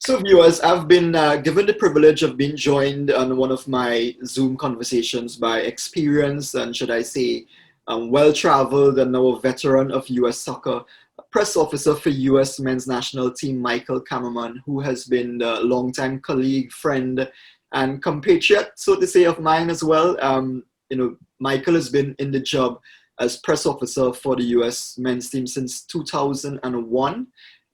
So, viewers, I've been given the privilege of being joined on one of my Zoom conversations by experienced and, should I say, well-traveled and now a veteran of U.S. soccer, a press officer for U.S. men's national team, Michael Kammarman, who has been a longtime colleague, friend, and compatriot, so to say, of mine as well. Michael has been in the job as press officer for the U.S. men's team since 2001.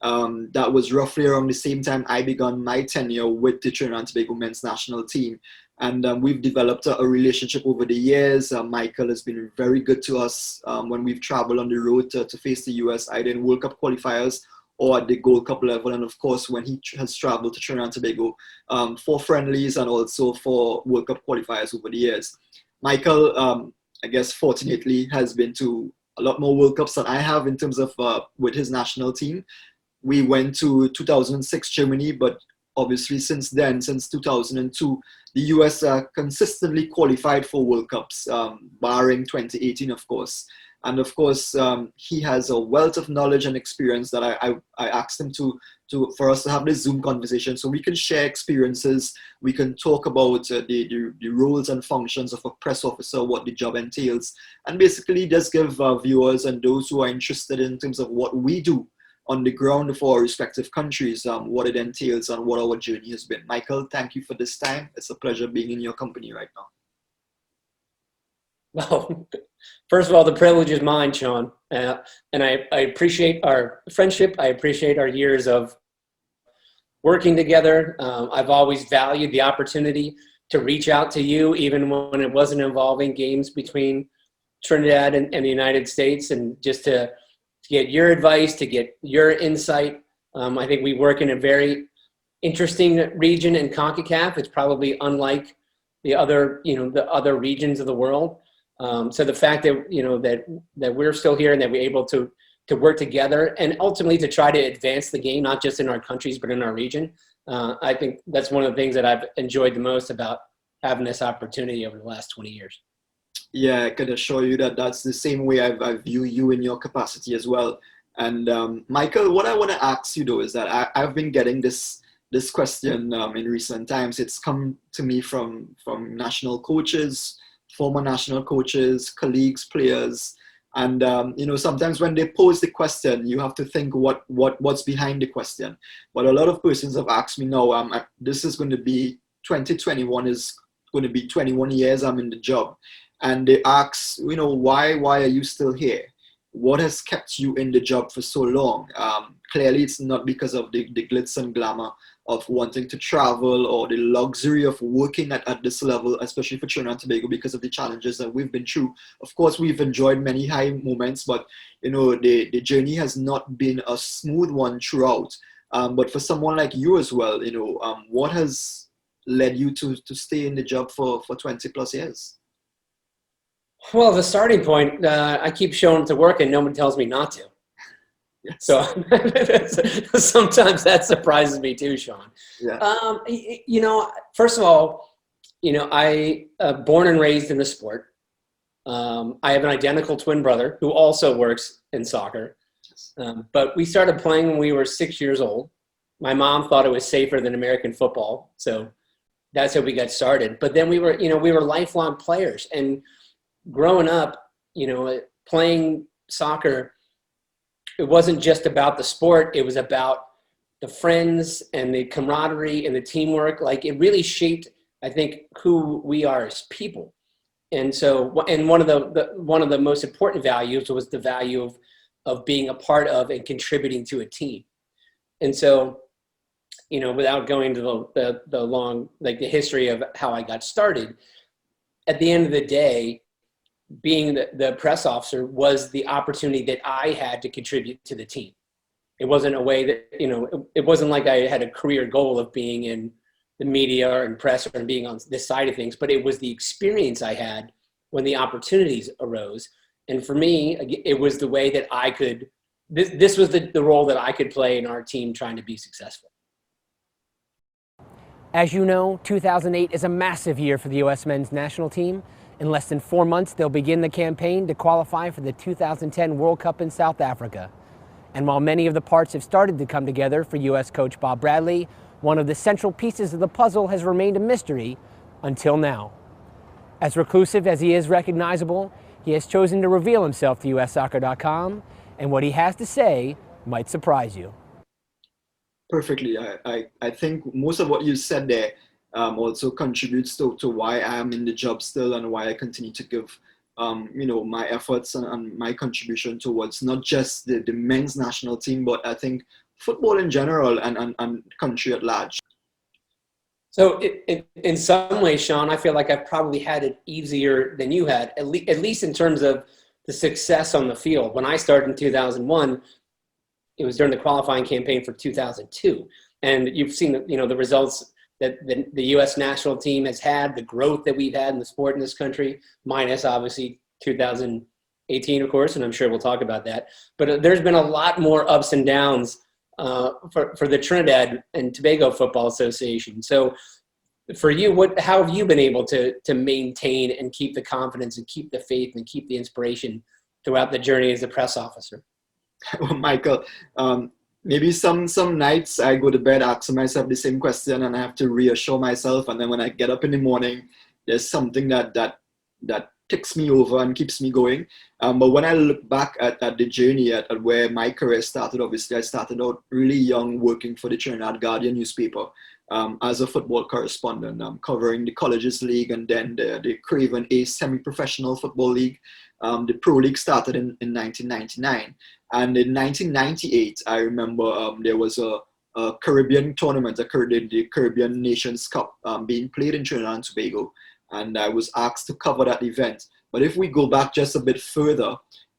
That was roughly around the same time I began my tenure with the Trinidad and Tobago men's national team. And we've developed a relationship over the years. Michael has been very good to us when we've traveled on the road to face the US, either in World Cup qualifiers or at the Gold Cup level. And of course, when he has traveled to Trinidad and Tobago for friendlies and also for World Cup qualifiers over the years. Michael, I guess, fortunately, has been to a lot more World Cups than I have in terms of with his national team. We went to 2006 Germany, but obviously since then, since 2002, the US consistently qualified for World Cups, barring 2018, of course. And of course, he has a wealth of knowledge and experience that I asked him for us to have this Zoom conversation so we can share experiences, we can talk about the roles and functions of a press officer, what the job entails, and basically just give viewers and those who are interested in terms of what we do on the ground for our respective countries, what it entails and what our journey has been. Michael, thank you for this time. It's a pleasure being in your company right now. Well, first of all, the privilege is mine, Shaun. And I appreciate our friendship. I appreciate our years of working together. I've always valued the opportunity to reach out to you, even when it wasn't involving games between Trinidad and the United States, and just to get your advice, to get your insight. I think we work in a very interesting region in Concacaf. It's probably unlike the other regions of the world. So the fact that that we're still here and that we're able to work together and ultimately to try to advance the game, not just in our countries but in our region, I think that's one of the things that I've enjoyed the most about having this opportunity over the last 20 years. Yeah, I can assure you that that's the same way I view you in your capacity as well. And Michael, what I want to ask you though is that I've been getting this question in recent times. It's come to me from national coaches, former national coaches, colleagues, players, and sometimes when they pose the question, you have to think what's behind the question. But a lot of persons have asked me, no, this is going to be 2021 is going to be 21 years I'm in the job. And they ask, why are you still here? What has kept you in the job for so long? Clearly, it's not because of the glitz and glamour of wanting to travel or the luxury of working at this level, especially for Trinidad and Tobago, because of the challenges that we've been through. Of course, we've enjoyed many high moments, but the journey has not been a smooth one throughout. But for someone like you as well, what has led you to stay in the job for 20 plus years? Well, the starting point, I keep showing up to work and no one tells me not to. Yes. So sometimes that surprises me too, Shaun. Yeah. First of all, I born and raised in the sport. I have an identical twin brother who also works in soccer. But we started playing when we were 6 years old. My mom thought it was safer than American football, so that's how we got started. But then we were lifelong players, and growing up, playing soccer, it wasn't just about the sport. It was about the friends and the camaraderie and the teamwork. Like, it really shaped, I think, who we are as people. And so, and one of the most important values was the value of being a part of and contributing to a team. And so, without going to the long, like the history of how I got started, at the end of the day, being the press officer was the opportunity that I had to contribute to the team. It wasn't a way that, it wasn't like I had a career goal of being in the media or in press or being on this side of things, but it was the experience I had when the opportunities arose. And for me, it was the way that I could, this was the role that I could play in our team trying to be successful. As you know, 2008 is a massive year for the U.S. men's national team. In less than 4 months, they'll begin the campaign to qualify for the 2010 World Cup in South Africa. And while many of the parts have started to come together for U.S. coach Bob Bradley, one of the central pieces of the puzzle has remained a mystery until now. As reclusive as he is recognizable, he has chosen to reveal himself to USsoccer.com, and what he has to say might surprise you. Perfectly. I think most of what you said there also contributes to why I am in the job still and why I continue to give my efforts and my contribution towards not just the men's national team, but I think football in general and country at large. So in some ways, Shaun, I feel like I've probably had it easier than you had, at least in terms of the success on the field. When I started in 2001, it was during the qualifying campaign for 2002. And you've seen the results that the U.S. national team has had, the growth that we've had in the sport in this country, minus obviously 2018, of course, and I'm sure we'll talk about that. But there's been a lot more ups and downs for the Trinidad and Tobago Football Association. So for you, how have you been able to maintain and keep the confidence and keep the faith and keep the inspiration throughout the journey as a press officer? Well, Michael, maybe some nights I go to bed asking myself the same question and I have to reassure myself. And then when I get up in the morning, there's something that ticks me over and keeps me going. But when I look back at the journey at where my career started, obviously I started out really young working for the Trinidad Guardian newspaper as a football correspondent, covering the Colleges League and then the Craven A semi-professional football league. The Pro League started in 1999. And in 1998, I remember there was a Caribbean tournament, the Caribbean Nations Cup being played in Trinidad and Tobago. And I was asked to cover that event. But if we go back just a bit further,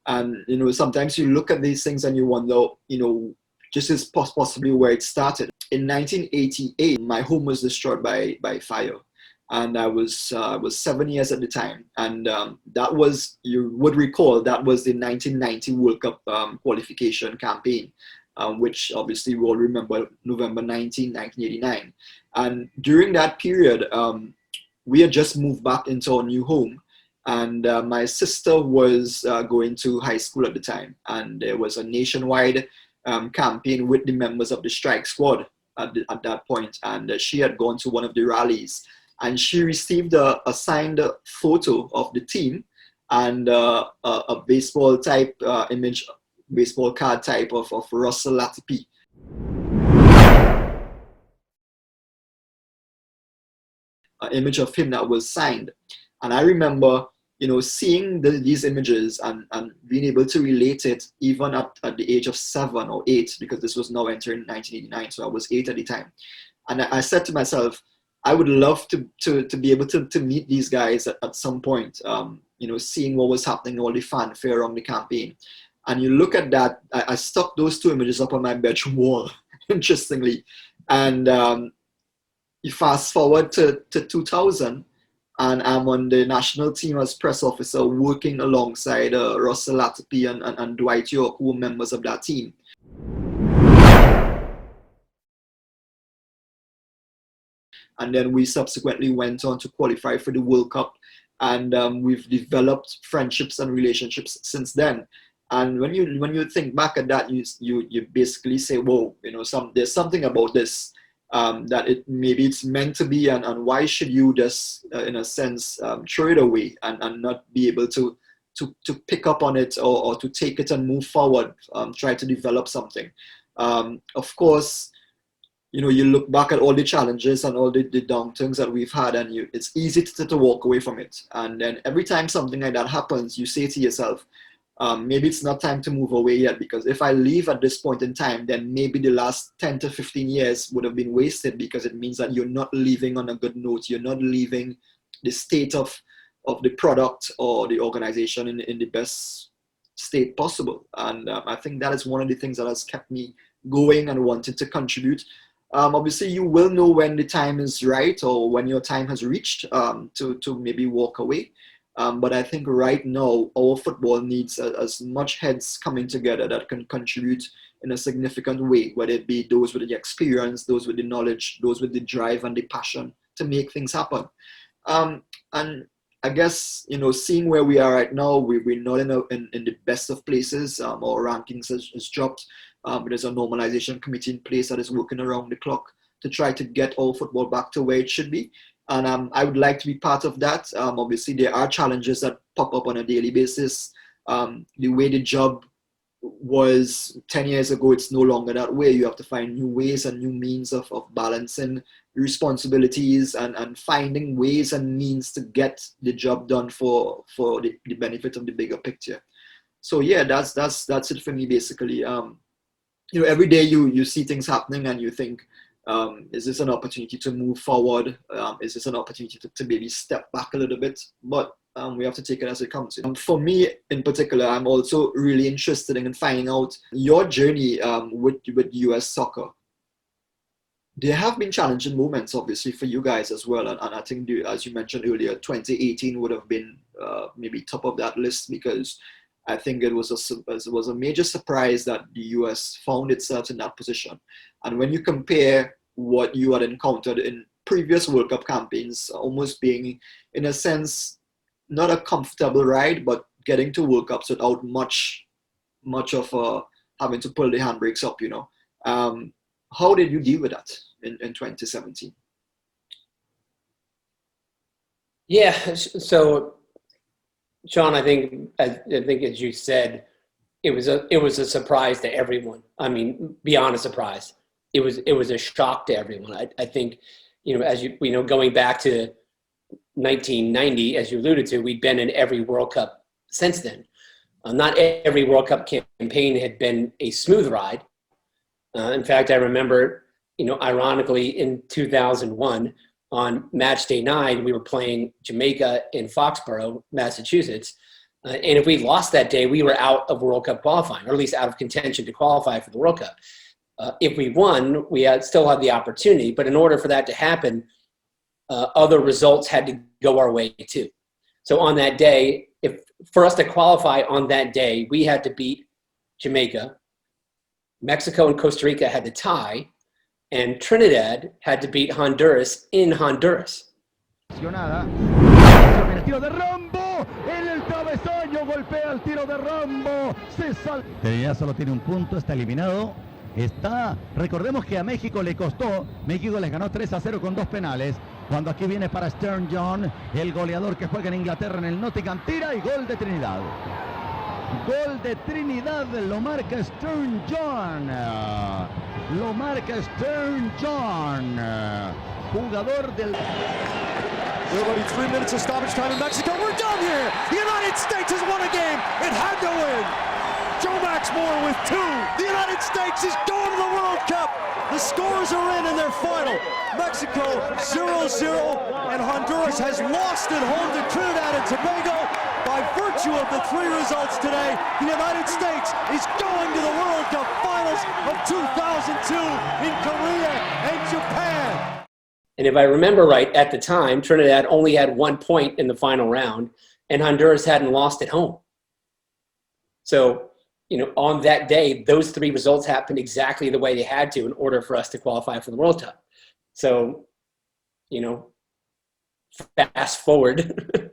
and sometimes you look at these things and you wonder, just as possibly where it started. In 1988, my home was destroyed by fire. And I was 7 years at the time. And that was, you would recall, that was the 1990 World Cup qualification campaign, which obviously we all remember, November 19, 1989. And during that period, we had just moved back into our new home. And my sister was going to high school at the time. And there was a nationwide campaign with the members of the strike squad at that point. And she had gone to one of the rallies. And she received a signed photo of the team and a baseball type image, baseball card type of Russell Latipi. An image of him that was signed. And I remember, seeing these images and being able to relate it even at the age of 7 or 8, because this was now entering 1989, so I was 8 at the time. And I said to myself, I would love to be able to meet these guys at some point, seeing what was happening, all the fanfare around the campaign. And you look at that, I stuck those two images up on my bedroom wall, interestingly. And you fast forward to 2000, and I'm on the national team as press officer working alongside Russell Latipi and Dwight York, who were members of that team. And then we subsequently went on to qualify for the World Cup. And we've developed friendships and relationships since then. And when you think back at that, you basically say, whoa, there's something about this that maybe it's meant to be, and why should you just, in a sense, throw it away and not be able to pick up on it or to take it and move forward, try to develop something. Of course, you look back at all the challenges and all the downturns that we've had, and it's easy to walk away from it. And then every time something like that happens, you say to yourself, maybe it's not time to move away yet, because if I leave at this point in time, then maybe the last 10 to 15 years would have been wasted, because it means that you're not leaving on a good note. You're not leaving the state of the product or the organization in the best state possible. And I think that is one of the things that has kept me going and wanting to contribute. Obviously, you will know when the time is right or when your time has reached to maybe walk away. But I think right now, our football needs as much heads coming together that can contribute in a significant way, whether it be those with the experience, those with the knowledge, those with the drive and the passion to make things happen. And I guess, seeing where we are right now, we're not in the best of places. Our rankings has dropped. There's a normalization committee in place that is working around the clock to try to get all football back to where it should be. And I would like to be part of that. Obviously, there are challenges that pop up on a daily basis. The way the job was 10 years ago, it's no longer that way. You have to find new ways and new means of balancing responsibilities and finding ways and means to get the job done for the benefit of the bigger picture. So yeah, that's it for me basically. Every day you see things happening and you think, is this an opportunity to move forward? Is this an opportunity to maybe step back a little bit? But we have to take it as it comes. For me in particular, I'm also really interested in finding out your journey with US soccer. There have been challenging moments, obviously, for you guys as well. And I think, as you mentioned earlier, 2018 would have been maybe top of that list, because I think it was a major surprise that the US found itself in that position. And when you compare what you had encountered in previous World Cup campaigns, almost being, in a sense, not a comfortable ride, but getting to World Cups without much of having to pull the handbrakes up, how did you deal with that in 2017? Yeah, so Shaun, I think as you said, it was a surprise to everyone. I mean, beyond a surprise, it was a shock to everyone. I think, as going back to 1990, as you alluded to, we'd been in every World Cup since then. Not every World Cup campaign had been a smooth ride. In fact, I remember, ironically, in 2001, on match day 9, we were playing Jamaica in Foxborough, Massachusetts. And if we lost that day, we were out of World Cup qualifying, or at least out of contention to qualify for the World Cup. If we won, we still had the opportunity. But in order for that to happen, other results had to go our way too. So on that day, for us to qualify on that day, we had to beat Jamaica. Mexico and Costa Rica had to tie, and Trinidad had to beat Honduras in Honduras. Trinidad solo tiene un punto, está eliminado. Recordemos que a México le costó, México les ganó 3-0 con 2 penales. Cuando aquí viene para Stern John, el goleador que juega en Inglaterra en el Nottingham, tira y gol de Trinidad. Gol de Trinidad, lo marca Stern John. Lo marca Stern John. Jugador del... We're only 3 minutes of stoppage time in Mexico. We're done here. The United States has won a game it had to win. Joe Maxmore with 2. The United States is going to the World Cup. The scores are in their final. Mexico 0-0, and Honduras has lost at home to Trinidad and Tobago. By virtue of the 3 results today, the United States is going to the World Cup Finals of 2002 in Korea and Japan. And if I remember right, at the time, Trinidad only had 1 point in the final round, and Honduras hadn't lost at home. So, on that day, those 3 results happened exactly the way they had to in order for us to qualify for the World Cup. So, fast forward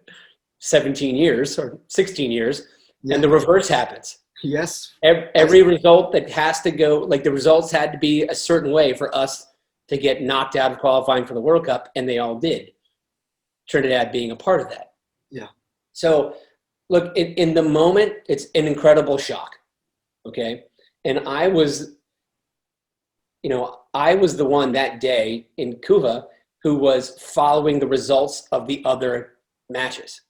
17 years or 16 years, and the reverse happens. Yes. Every result that has to go, like the results had to be a certain way for us to get knocked out of qualifying for the World Cup, and they all did. Trinidad being a part of that. Yeah. So, look, in the moment, it's an incredible shock. Okay. And I was the one that day in Cuba who was following the results of the other matches.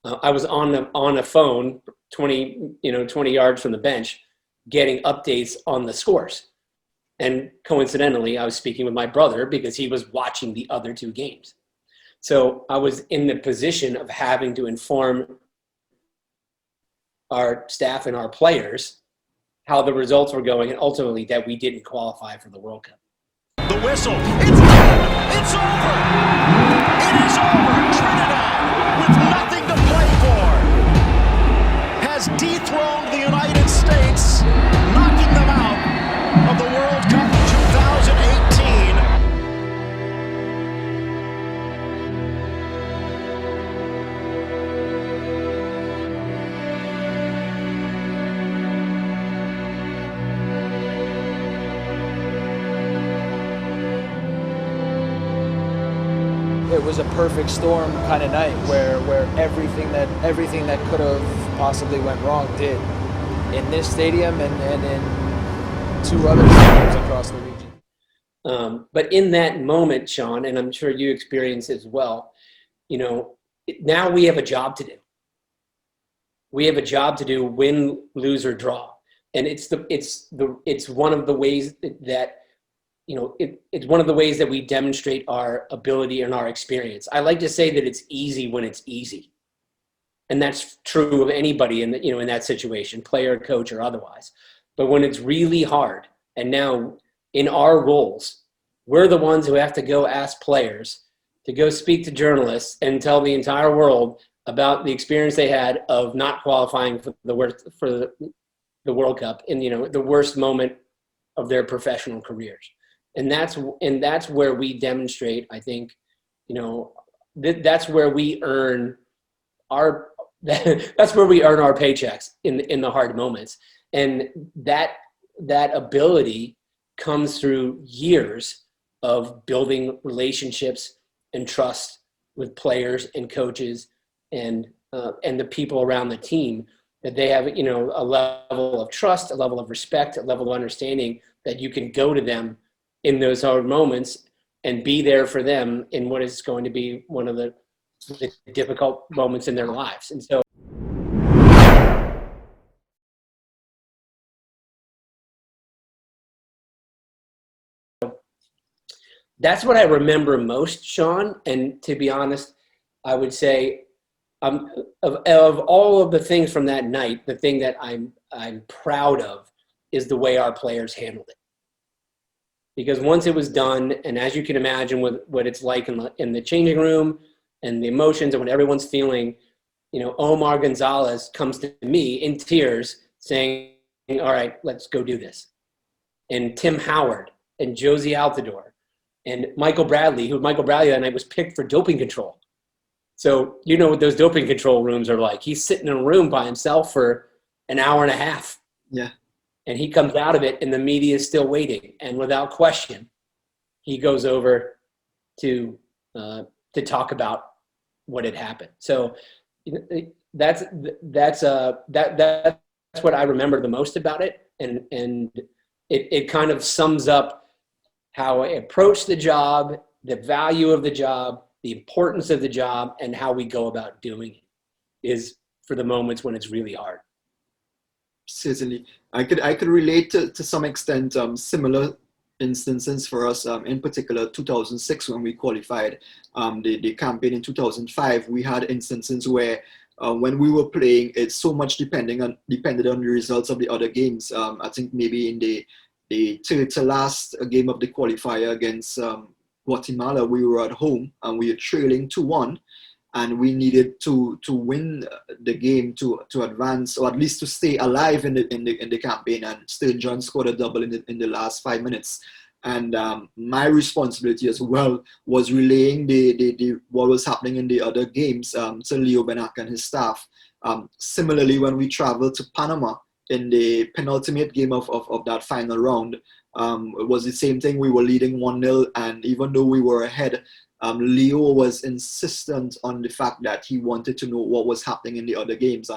I was on a phone 20 yards from the bench getting updates on the scores. And coincidentally, I was speaking with my brother because he was watching the other 2 games. So I was in the position of having to inform our staff and our players how the results were going, and ultimately that we didn't qualify for the World Cup. The whistle. It's done. It's over. It is over. Trinidad, with nothing to play for, has dethroned the United States, knocking them out of the World Cup 2018. it was a perfect storm kind of night where everything that could have possibly went wrong did in this stadium and in 2 other stadiums across the region. But in that moment, Shaun, and I'm sure you experienced as well, you know, now we have a job to do. We have a job to do, win, lose, or draw. And it's one of the ways that, you know, it's one of the ways that we demonstrate our ability and our experience. I like to say that it's easy when it's easy. And that's true of anybody in the, you know, in that situation, player, coach, or otherwise. But when it's really hard, and now in our roles, we're the ones who have to go ask players to go speak to journalists and tell the entire world about the experience they had of not qualifying for the World Cup in, you know, the worst moment of their professional careers. And that's where we demonstrate, I think, you know, that's where we earn our that's where we earn our paychecks in the hard moments. And that ability comes through years of building relationships and trust with players and coaches and the people around the team, that they have, you know, a level of trust, a level of respect, a level of understanding that you can go to them in those hard moments and be there for them in what is going to be one of the difficult moments in their lives. And so that's what I remember most, Shaun. And to be honest, I would say of all of the things from that night, the thing that I'm proud of is the way our players handled it. Because once it was done, and as you can imagine with what it's like in the changing room and the emotions and what everyone's feeling, you know, Omar Gonzalez comes to me in tears saying, all right, let's go do this. And Tim Howard and Josie Altidore and Michael Bradley that night was picked for doping control. So you know what those doping control rooms are like. He's sitting in a room by himself for an hour and a half. Yeah. And he comes out of it and the media is still waiting. And without question, he goes over to talk about what had happened. So that's what I remember the most about it. And it kind of sums up how I approach the job, the value of the job, the importance of the job, and how we go about doing it is for the moments when it's really hard. Certainly. I could relate to some extent similar instances for us, in particular 2006 when we qualified the campaign. In 2005 we had instances where when we were playing, it's so much depended on the results of the other games. I think maybe in the third to last game of the qualifier against Guatemala, we were at home and we were trailing 2-1, and we needed to win the game to advance, or at least to stay alive in the campaign. And Sturgeon John scored a double in the last 5 minutes. And my responsibility as well was relaying the what was happening in the other games to Leo Benac and his staff. Similarly, when we traveled to Panama in the penultimate game of that final round, it was the same thing. We were leading 1-0, and even though we were ahead, Leo was insistent on the fact that he wanted to know what was happening in the other games.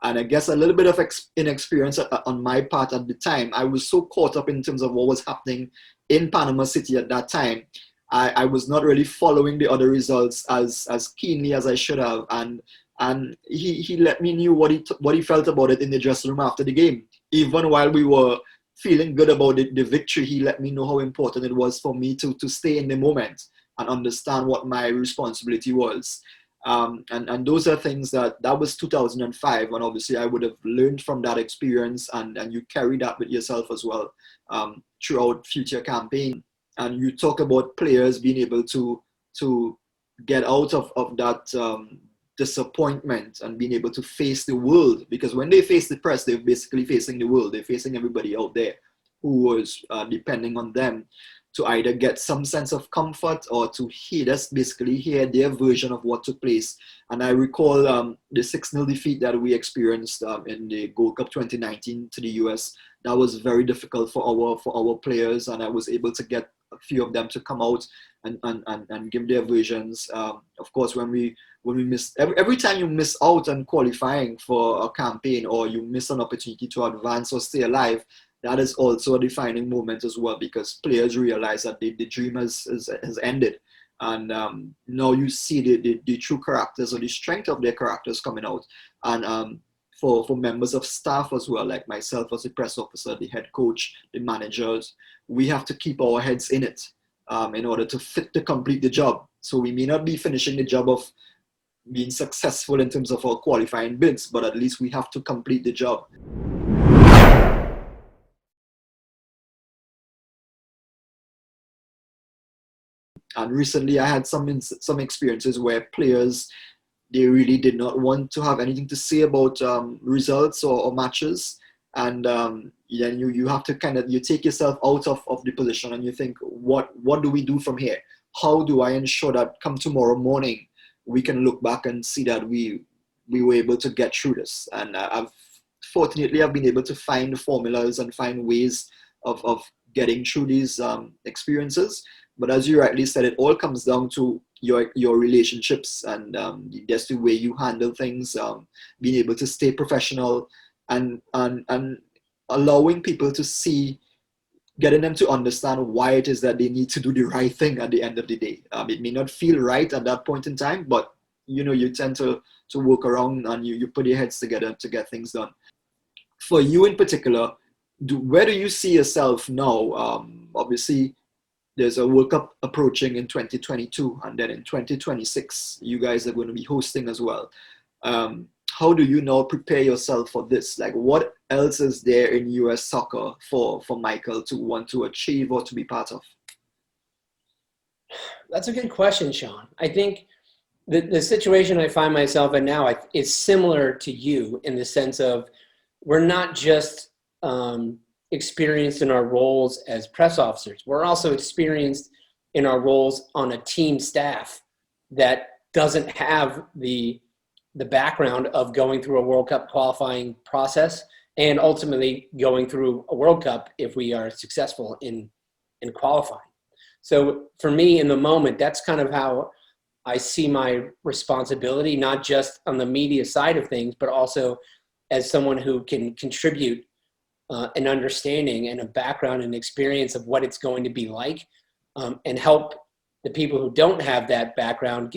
And I guess a little bit of inexperience on my part at the time. I was so caught up in terms of what was happening in Panama City at that time. I was not really following the other results as keenly as I should have. And he let me know what he felt about it in the dressing room after the game. Even while we were feeling good about the victory, he let me know how important it was for me to stay in the moment and understand what my responsibility was. And those are things that was 2005, and obviously I would have learned from that experience, and you carry that with yourself as well throughout future campaign. And you talk about players being able to get out of that disappointment and being able to face the world, because when they face the press, they're basically facing the world. They're facing everybody out there who was depending on them. to either get some sense of comfort or to hear us basically hear their version of what took place. And I recall the 6-0 defeat that we experienced in the Gold Cup 2019 to the US. That was very difficult for our players, and I was able to get a few of them to come out and give their versions. Of course, when we miss, every time you miss out on qualifying for a campaign, or you miss an opportunity to advance or stay alive, that is also a defining moment as well, because players realize that the dream has ended. And now you see the true characters, or the strength of their characters coming out. And for members of staff as well, like myself as a press officer, the head coach, the managers, we have to keep our heads in it in order to complete the job. So we may not be finishing the job of being successful in terms of our qualifying bids, but at least we have to complete the job. And recently I had some experiences where players, they really did not want to have anything to say about results or matches. And then you have to you take yourself out of the position, and you think, what do we do from here? How do I ensure that come tomorrow morning, we can look back and see that we were able to get through this? And fortunately, I've been able to find formulas and find ways of getting through these experiences. But as you rightly said, it all comes down to your relationships, and just the way you handle things, being able to stay professional, and allowing people to see, getting them to understand why it is that they need to do the right thing at the end of the day. It may not feel right at that point in time, but you tend to work around, and you put your heads together to get things done. For you in particular, where do you see yourself now? Obviously, there's a World Cup approaching in 2022, and then in 2026, you guys are going to be hosting as well. How do you now prepare yourself for this? Like, what else is there in US soccer for Michael to want to achieve or to be part of? That's a good question, Shaun. I think the situation I find myself in now is similar to you, in the sense of, we're not just experienced in our roles as press officers. We're also experienced in our roles on a team staff that doesn't have the background of going through a World Cup qualifying process, and ultimately going through a World Cup if we are successful in qualifying. So for me, in the moment, that's kind of how I see my responsibility, not just on the media side of things, but also as someone who can contribute an understanding and a background and experience of what it's going to be like, and help the people who don't have that background,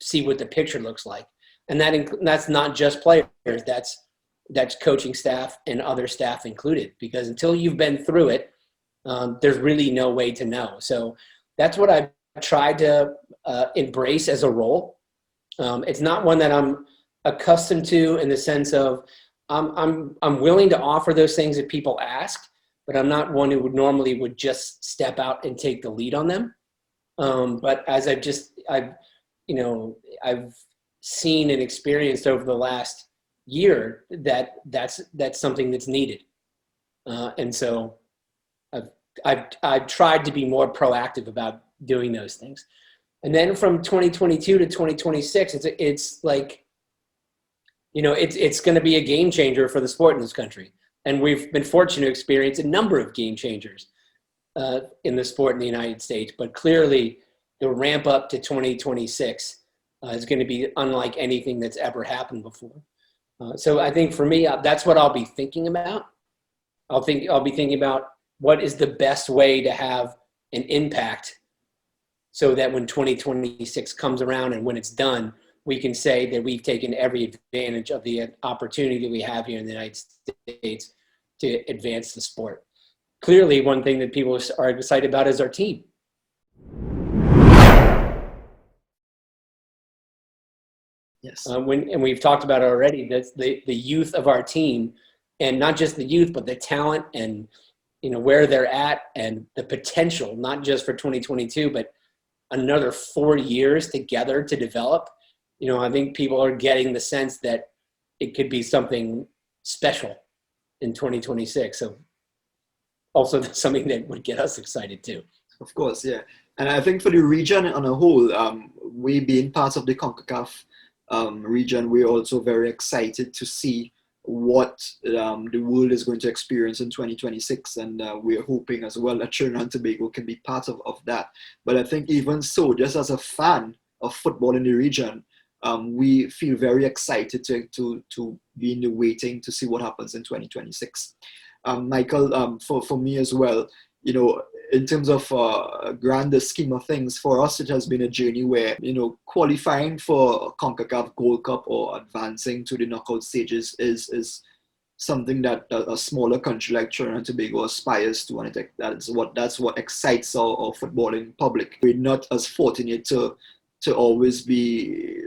see what the picture looks like. And that's not just players, that's coaching staff and other staff included, because until you've been through it, there's really no way to know. So that's what I've tried to embrace as a role. It's not one that I'm accustomed to, in the sense of, I'm willing to offer those things that people ask, but I'm not one who would just step out and take the lead on them. But as I've seen and experienced over the last year, that's something that's needed. And so I've tried to be more proactive about doing those things. And then from 2022 to 2026, it's like, it's going to be a game changer for the sport in this country. And we've been fortunate to experience a number of game changers in the sport in the United States. But clearly, the ramp up to 2026 is going to be unlike anything that's ever happened before. So I think for me, that's what I'll be thinking about. I'll be thinking about what is the best way to have an impact, so that when 2026 comes around and when it's done, we can say that we've taken every advantage of the opportunity that we have here in the United States to advance the sport. Clearly, one thing that people are excited about is our team. Yes. And we've talked about it already, that's the youth of our team, and not just the youth, but the talent and where they're at, and the potential, not just for 2022, but another 4 years together to develop. I think people are getting the sense that it could be something special in 2026. So also something that would get us excited too. Of course, yeah. And I think for the region on a whole, we being part of the Concacaf region, we're also very excited to see what the world is going to experience in 2026. And we're hoping as well that Trinidad and Tobago can be part of that. But I think even so, just as a fan of football in the region, we feel very excited to be in the waiting to see what happens in 2026. Michael, for me as well, you know, in terms of grander scheme of things, for us it has been a journey where, you know, qualifying for CONCACAF Gold Cup or advancing to the knockout stages is something that a smaller country like Trinidad and Tobago aspires to, and that's what excites our footballing public. We're not as fortunate to always be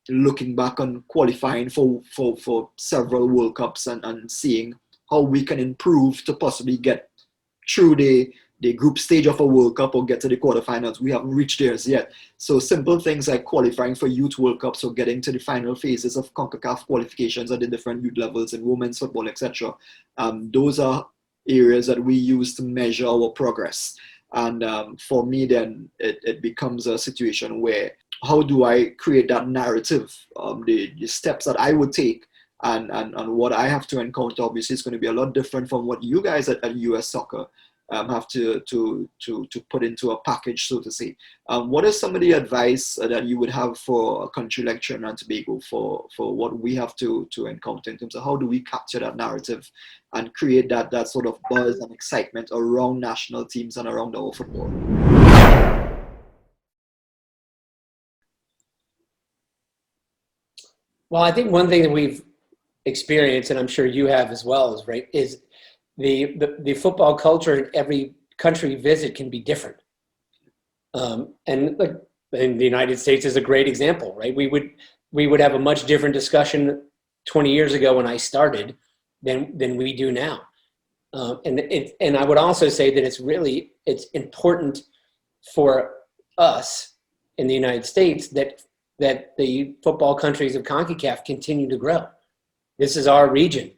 looking back on qualifying for several World Cups and seeing how we can improve to possibly get through the group stage of a World Cup or get to the quarterfinals. We haven't reached theirs yet. So simple things like qualifying for Youth World Cups or getting to the final phases of CONCACAF qualifications at the different youth levels in women's football, etc. Those are areas that we use to measure our progress. And for me, then it becomes a situation where how do I create that narrative, the steps that I would take and what I have to encounter. Obviously, it's going to be a lot different from what you guys at US Soccer have to put into a package, so to say. What is some of the advice that you would have for a country like Trinidad and Tobago for what we have to encounter in terms of how do we capture that narrative and create that sort of buzz and excitement around national teams and around our football? Well, I think one thing that we've experienced, and I'm sure you have as well, is the football culture in every country visit can be different. And like in the United States is a great example, right? We would have a much different discussion 20 years ago when I started than we do now. And I would also say that it's important for us in the United States that the football countries of CONCACAF continue to grow. This is our region,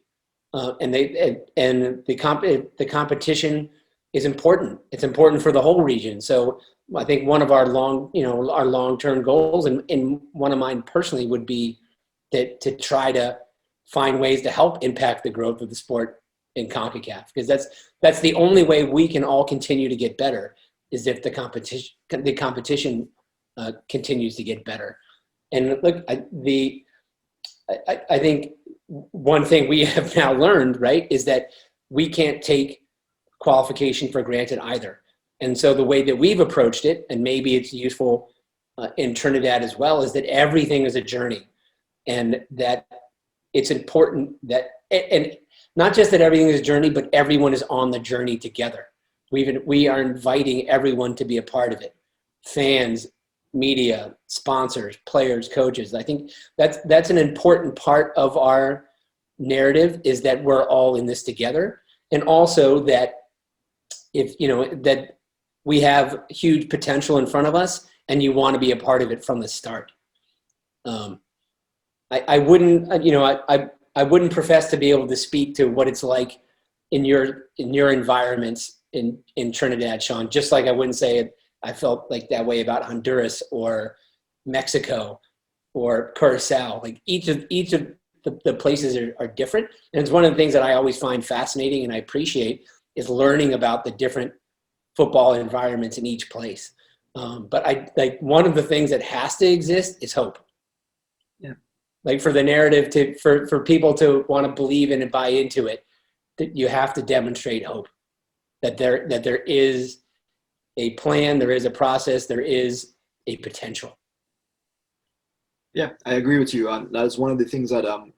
and the competition is important. It's important for the whole region. So I think one of our long-term goals, and one of mine personally, would be that to try to find ways to help impact the growth of the sport in CONCACAF, because that's the only way we can all continue to get better, is if the competition continues to get better. And look, I think one thing we have now learned, right, is that we can't take qualification for granted either. And so the way that we've approached it, and maybe it's useful in Trinidad as well, is that everything is a journey, and that it's important that, and not just that everything is a journey, but everyone is on the journey together. We are inviting everyone to be a part of it. Fans, media, sponsors, players, coaches. I think that's an important part of our narrative, is that we're all in this together. And also that that we have huge potential in front of us and you want to be a part of it from the start. I wouldn't profess to be able to speak to what it's like in your environments in Trinidad, Shaun, just like I wouldn't say I felt like that way about Honduras or Mexico or Curacao. Like each of the places are different. And it's one of the things that I always find fascinating and I appreciate, is learning about the different football environments in each place. But one of the things that has to exist is hope. Yeah. Like for the narrative for people to want to believe in and buy into it, that you have to demonstrate hope, that there is a plan, there is a process, there is a potential. Yeah, I agree with you. And that's one of the things that on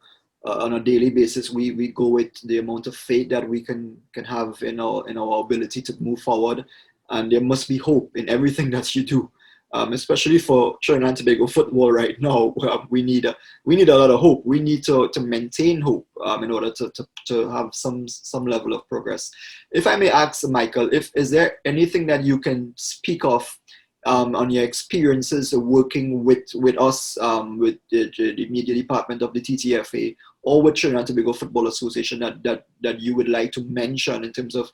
a daily basis we go with the amount of faith that we can have in our ability to move forward. And there must be hope in everything that you do, especially for Trinidad and Tobago football right now. We need a lot of hope. We need to maintain hope in order to have some level of progress. If I may ask, Michael, is there anything that you can speak of on your experiences working with us, with the media department of the TTFA, or with Trinidad and Tobago Football Association that you would like to mention in terms of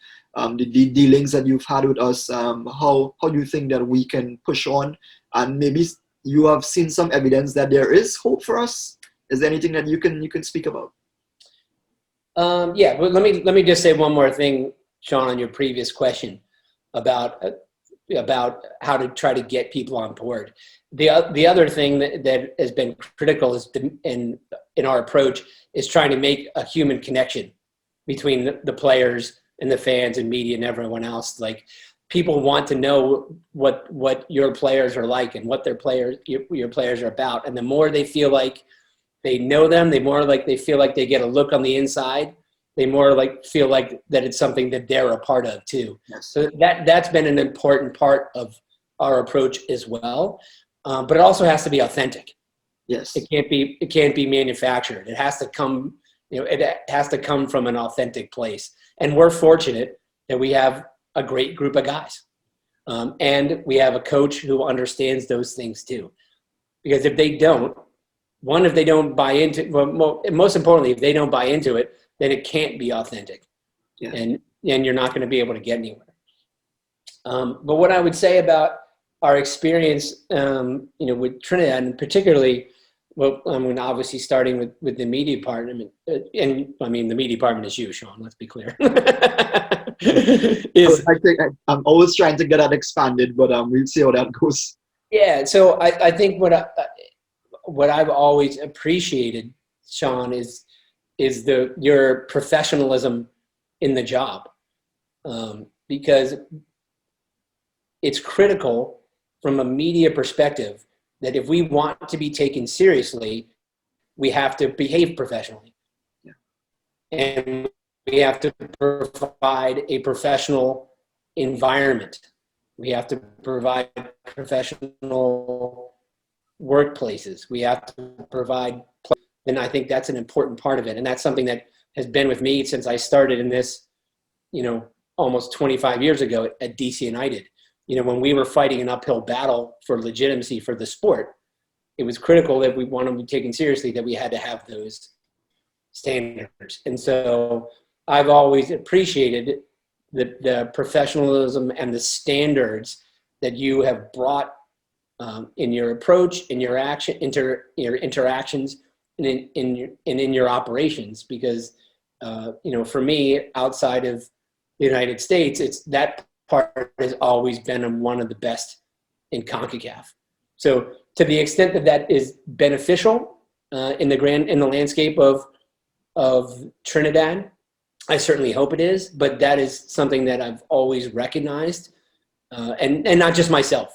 the dealings that you've had with us. How do you think that we can push on, and maybe you have seen some evidence that there is hope for us? Is there anything that you can speak about? Yeah, but let me just say one more thing, Shaun, on your previous question about how to try to get people on board. The other thing that has been critical is in our approach is trying to make a human connection between the players and the fans and media and everyone else. Like, people want to know what your players are like and what your players are about. And the more they feel like they know them, the more like they feel like they get a look on the inside, they more like feel like that it's something that they're a part of too. Yes. So that's been an important part of our approach as well. But it also has to be authentic. Yes. It can't be manufactured. It has to come, it has to come from an authentic place. And we're fortunate that we have a great group of guys. And we have a coach who understands those things too. Because if they don't buy into, well, most importantly, if they don't buy into it, then it can't be authentic. Yeah. And you're not going to be able to get anywhere. But what I would say about our experience, with Trinidad, and particularly, well, I mean, obviously starting with the media department, and I mean, the media department is you, Shaun, let's be clear. I'm always trying to get that expanded, but we'll see how that goes. Yeah, so I think what I've always appreciated, Shaun, is your professionalism in the job, because it's critical from a media perspective that if we want to be taken seriously, we have to behave professionally. Yeah. And we have to provide a professional environment. We have to provide professional workplaces. We have to provide, and I think that's an important part of it. And that's something that has been with me since I started in this, almost 25 years ago at DC United. When we were fighting an uphill battle for legitimacy for the sport, it was critical that we wanted to be taken seriously, that we had to have those standards. And so I've always appreciated the professionalism and the standards that you have brought in your approach, in your your interactions, and in your operations. Because for me, outside of the United States, it's that part has always been one of the best in Concacaf. So to the extent that is beneficial in the landscape of Trinidad, I certainly hope it is. But that is something that I've always recognized, and not just myself,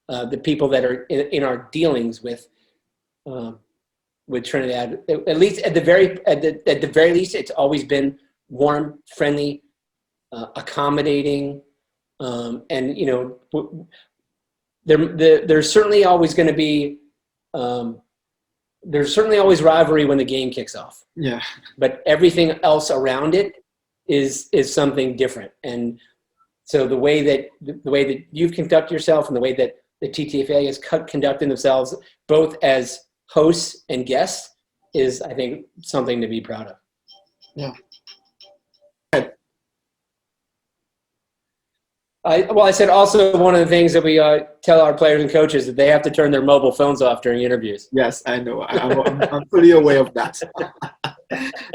the people that are in our dealings with Trinidad. At least at the very least, it's always been warm, friendly, accommodating. And there's certainly always going to be there's certainly always rivalry when the game kicks off. Yeah. But everything else around it is something different. And so the way that you conduct yourself and the way that the TTFA is conducting themselves, both as hosts and guests, is, I think, something to be proud of. Yeah. I said also one of the things that we tell our players and coaches that they have to turn their mobile phones off during interviews. Yes, I know. I'm fully aware of that.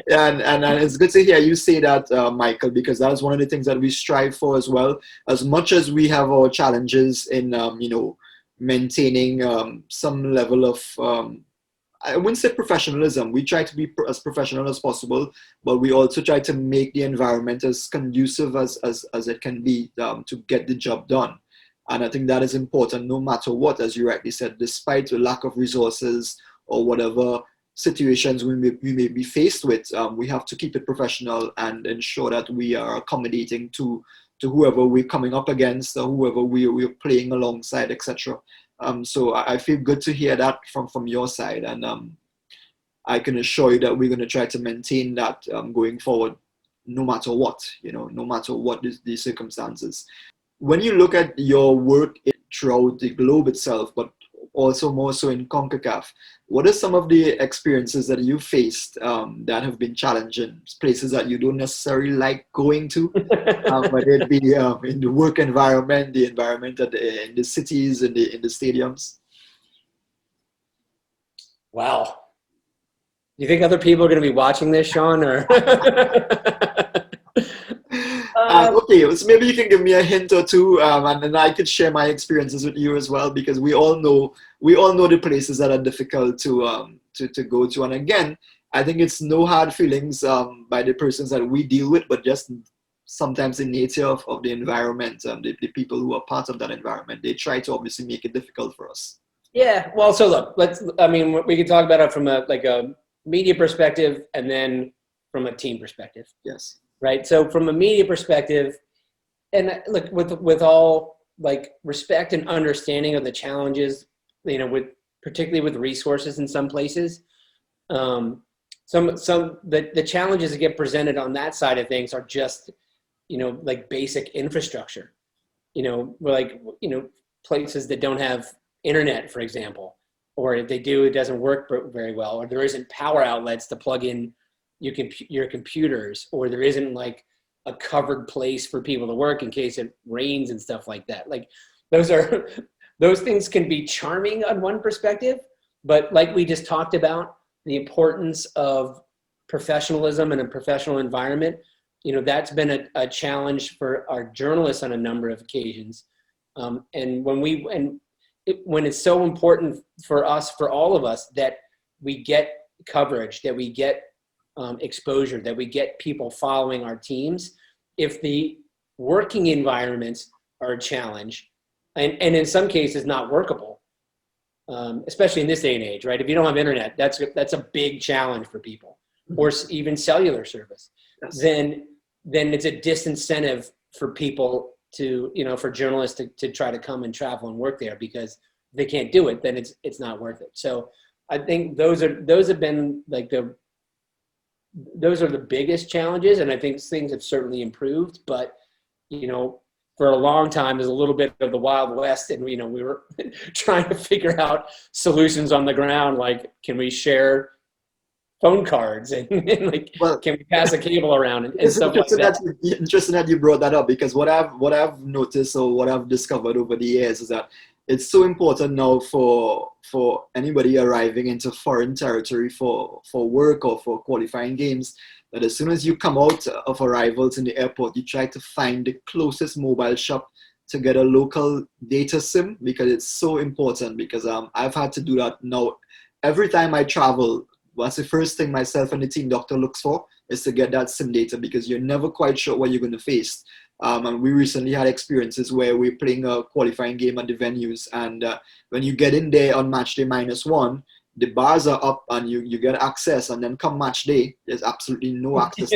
and it's good to hear you say that, Michael, because that's one of the things that we strive for as well. As much as we have our challenges in, maintaining some level of, I wouldn't say professionalism. We try to be as professional as possible, but we also try to make the environment as conducive as it can be to get the job done. And I think that is important no matter what, as you rightly said, despite the lack of resources or whatever situations we may be faced with, we have to keep it professional and ensure that we are accommodating to whoever we're coming up against or whoever we're playing alongside, etc. So I feel good to hear that from your side, and I can assure you that we're going to try to maintain that going forward, no matter what, no matter what the circumstances. When you look at your work throughout the globe itself, but also more so in Concacaf. What are some of the experiences that you faced that have been challenging, places that you don't necessarily like going to, whether it be in the work environment, the environment in the cities, in the stadiums? Wow. Do you think other people are going to be watching this, Shaun? Or okay, so maybe you can give me a hint or two, and then I could share my experiences with you as well, because we all know the places that are difficult to go to. And again, I think it's no hard feelings by the persons that we deal with, but just sometimes the nature of the environment, the people who are part of that environment, they try to obviously make it difficult for us. Yeah. Well, so look, we can talk about it from a media perspective and then from a team perspective. Yes. Right. So from a media perspective, and look, with all like respect and understanding of the challenges, particularly with resources in some places, the challenges that get presented on that side of things are just, like basic infrastructure, places that don't have internet, for example, or if they do, it doesn't work very well, or there isn't power outlets to plug in your computers, or there isn't like a covered place for people to work in case it rains and stuff like that. Like those things can be charming on one perspective, but like we just talked about, the importance of professionalism and a professional environment, that's been a challenge for our journalists on a number of occasions. And when it's so important for all of us, that we get coverage, that we get exposure, that we get people following our teams. If the working environments are a challenge, and in some cases not workable, especially in this day and age, right? If you don't have internet, that's a big challenge for people, or even cellular service. Yes. Then it's a disincentive for people to, for journalists to try to come and travel and work there, because if they can't do it, then it's not worth it. So I think those have been like those are the biggest challenges, and I think things have certainly improved, but for a long time there's a little bit of the Wild West, and we were trying to figure out solutions on the ground, like can we share phone cards and like, well, can we pass a cable around and stuff like that. Interesting that you brought that up, because what I've noticed, or what I've discovered over the years, is that it's so important now for anybody arriving into foreign territory for work or for qualifying games, that as soon as you come out of arrivals in the airport, you try to find the closest mobile shop to get a local data SIM, because it's so important. Because I've had to do that now. Every time I travel, what's the first thing myself and the team doctor looks for is to get that SIM data, because you're never quite sure what you're going to face. And we recently had experiences where we're playing a qualifying game at the venues, and when you get in there on match day -1, the bars are up and you get access, and then come match day, there's absolutely no access.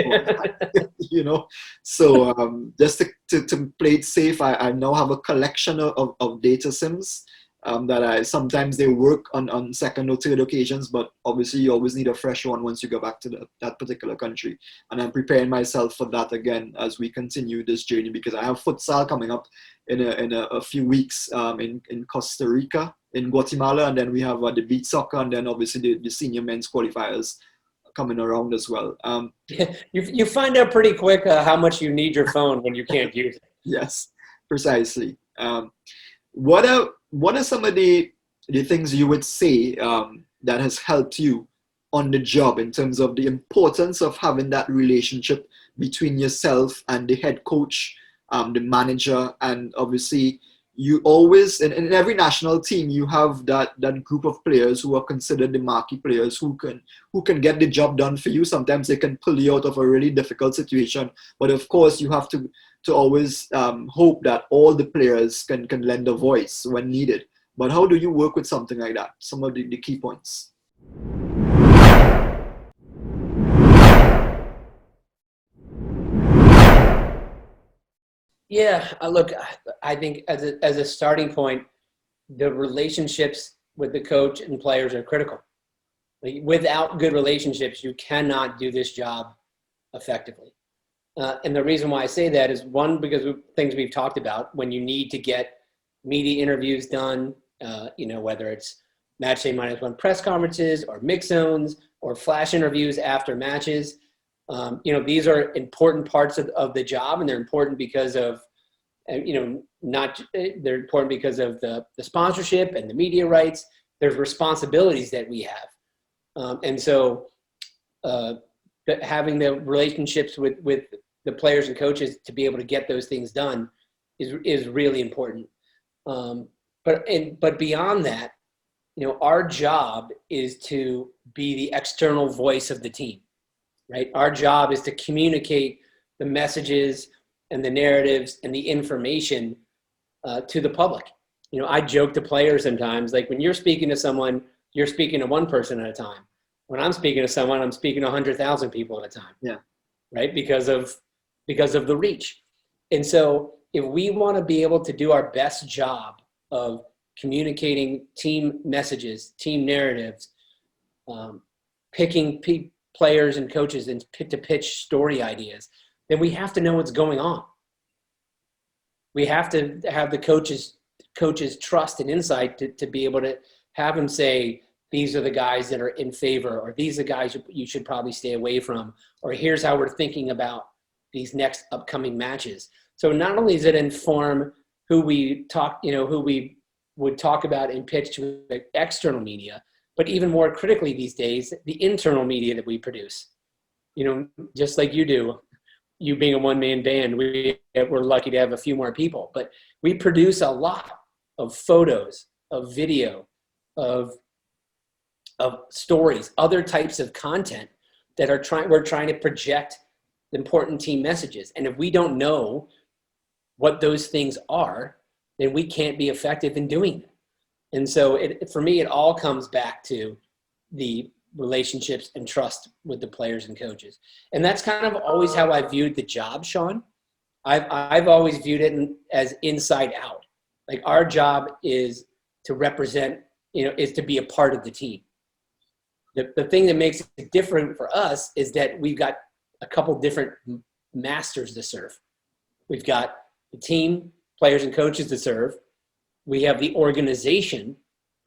So just to play it safe, I now have a collection of data SIMs that sometimes they work on second or third occasions, but obviously you always need a fresh one once you go back to that particular country. And I'm preparing myself for that again as we continue this journey, because I have futsal coming up in a few weeks in Costa Rica, in Guatemala, and then we have the beach soccer, and then obviously the senior men's qualifiers coming around as well. You find out pretty quick how much you need your phone when you can't use it. Yes, precisely. What are some of the things you would say that has helped you on the job, in terms of the importance of having that relationship between yourself and the head coach, the manager, and obviously you always, in every national team, you have that group of players who are considered the marquee players who can get the job done for you. Sometimes they can pull you out of a really difficult situation, but of course you have to always hope that all the players can lend a voice when needed. But how do you work with something like that? Some of the key points. Yeah, look, I think as a starting point, the relationships with the coach and players are critical. Like, without good relationships, you cannot do this job effectively. And the reason why I say that is, one, because of things we've talked about, when you need to get media interviews done, whether it's match day -1 press conferences or mix zones or flash interviews after matches. These are important parts of the job, and they're important because of, they're important because of the sponsorship and the media rights. There's responsibilities that we have. Having the relationships with the players and coaches to be able to get those things done is really important. But beyond that, our job is to be the external voice of the team, right? Our job is to communicate the messages and the narratives and the information to the public. I joke to players sometimes, like when you're speaking to someone, you're speaking to one person at a time. When I'm speaking to someone, I'm speaking to 100,000 people at a time. Yeah. Right? Because of the reach. And so if we want to be able to do our best job of communicating team messages, team narratives, picking players and coaches and to pitch story ideas, then we have to know what's going on. We have to have the coaches trust and insight to be able to have them say, these are the guys that are in favor, or these are the guys you should probably stay away from, or here's how we're thinking about these next upcoming matches. So not only does it inform who we would talk about and pitch to the external media, but even more critically these days, the internal media that we produce. Just like you do, you being a one-man band, we're lucky to have a few more people, but we produce a lot of photos, of video, of stories, other types of content that we're trying to project important team messages. And if we don't know what those things are, then we can't be effective in doing them. And so for me, it all comes back to the relationships and trust with the players and coaches. And that's kind of always how I viewed the job, Shaun. I've always viewed it as inside out. Like our job is to represent, is to be a part of the team. The thing that makes it different for us is that we've got a couple different masters to serve. We've got the team, players and coaches to serve. We have the organization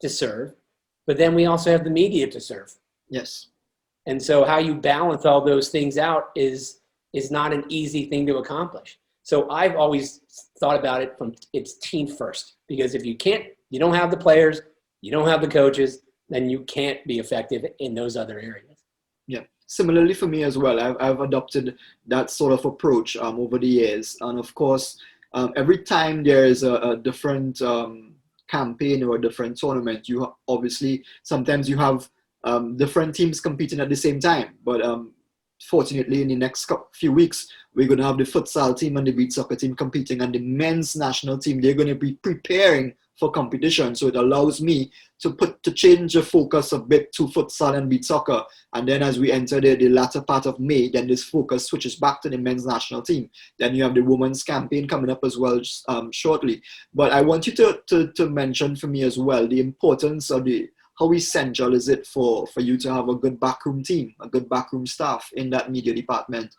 to serve, but then we also have the media to serve. Yes. And so how you balance all those things out is not an easy thing to accomplish. So I've always thought about it from it's team first, because if you don't have the players, you don't have the coaches, then you can't be effective in those other areas. Yeah. Similarly for me as well, I've adopted that sort of approach over the years. And of course, every time there is a different campaign or a different tournament, sometimes you have different teams competing at the same time. But fortunately, in the next few weeks, we're going to have the futsal team and the beach soccer team competing, and the men's national team, they're going to be preparing for competition. So it allows me to change the focus a bit to futsal and beach soccer. And then as we enter the latter part of May, then this focus switches back to the men's national team. Then you have the women's campaign coming up as well shortly. But I want you to mention for me as well the importance of how essential is it for you to have a good backroom team, a good backroom staff in that media department?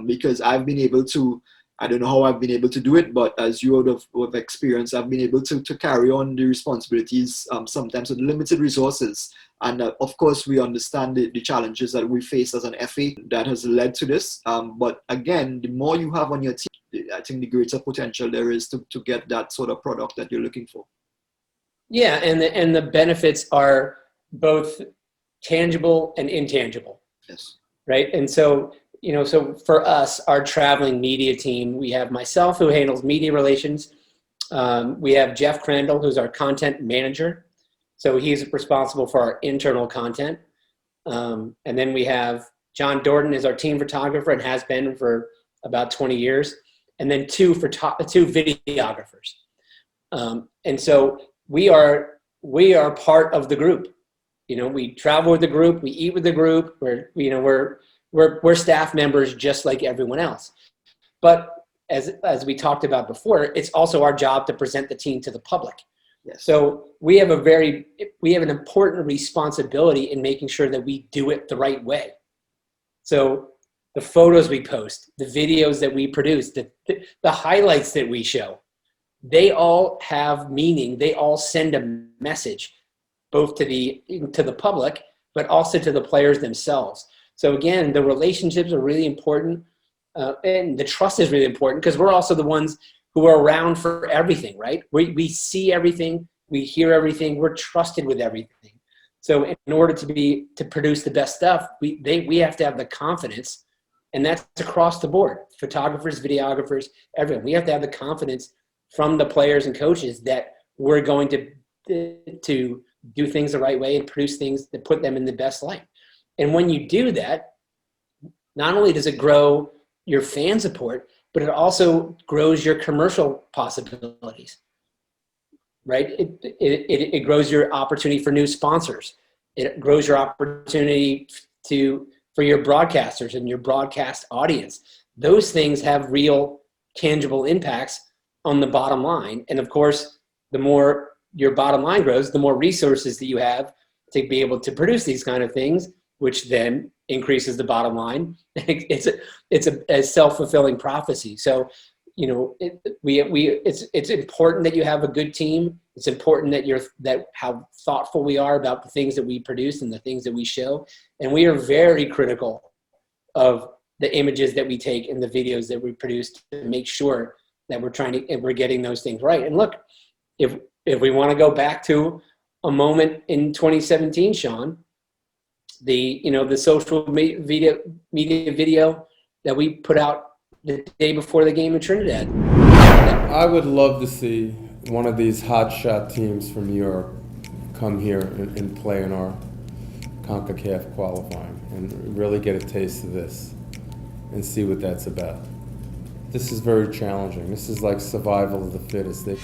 Because I've been able to, I don't know how I've been able to do it, but as you would have experienced, I've been able to carry on the responsibilities sometimes with limited resources. And of course, we understand the challenges that we face as an FA that has led to this. But again, the more you have on your team, I think the greater potential there is to get that sort of product that you're looking for. Yeah, and the benefits are both tangible and intangible. Yes. Right? And so, so for us, our traveling media team, we have myself who handles media relations. We have Jeff Crandall, who's our content manager. So he's responsible for our internal content. And then we have John Dorton is our team photographer and has been for about 20 years. And then two videographers. And so we are part of the group. We travel with the group, we eat with the group. We're staff members just like everyone else. But as we talked about before, it's also our job to present the team to the public. Yes. So we have an important responsibility in making sure that we do it the right way. So the photos we post, the videos that we produce, the highlights that we show, they all have meaning. They all send a message, both to the public, but also to the players themselves. So again, the relationships are really important, and the trust is really important, because we're also the ones who are around for everything, right? We see everything, we hear everything, we're trusted with everything. So in order to produce the best stuff, we have to have the confidence, and that's across the board. Photographers, videographers, everyone. We have to have the confidence from the players and coaches that we're going to do things the right way and produce things that put them in the best light. And when you do that, not only does it grow your fan support, but it also grows your commercial possibilities, right? It grows your opportunity for new sponsors. It grows your opportunity for your broadcasters and your broadcast audience. Those things have real tangible impacts on the bottom line. And of course, the more your bottom line grows, the more resources that you have to be able to produce these kind of things, which then increases the bottom line. It's a self-fulfilling prophecy. So, you know, it's important that you have a good team. It's important that how thoughtful we are about the things that we produce and the things that we show. And we are very critical of the images that we take and the videos that we produce to make sure that we're getting those things right. And look, if we want to go back to a moment in 2017, Shaun, the social media video that we put out the day before the game in Trinidad. I would love to see one of these hotshot teams from Europe come here and play in our Concacaf qualifying and really get a taste of this and see what that's about. This is very challenging. This is like survival of the fittest. It's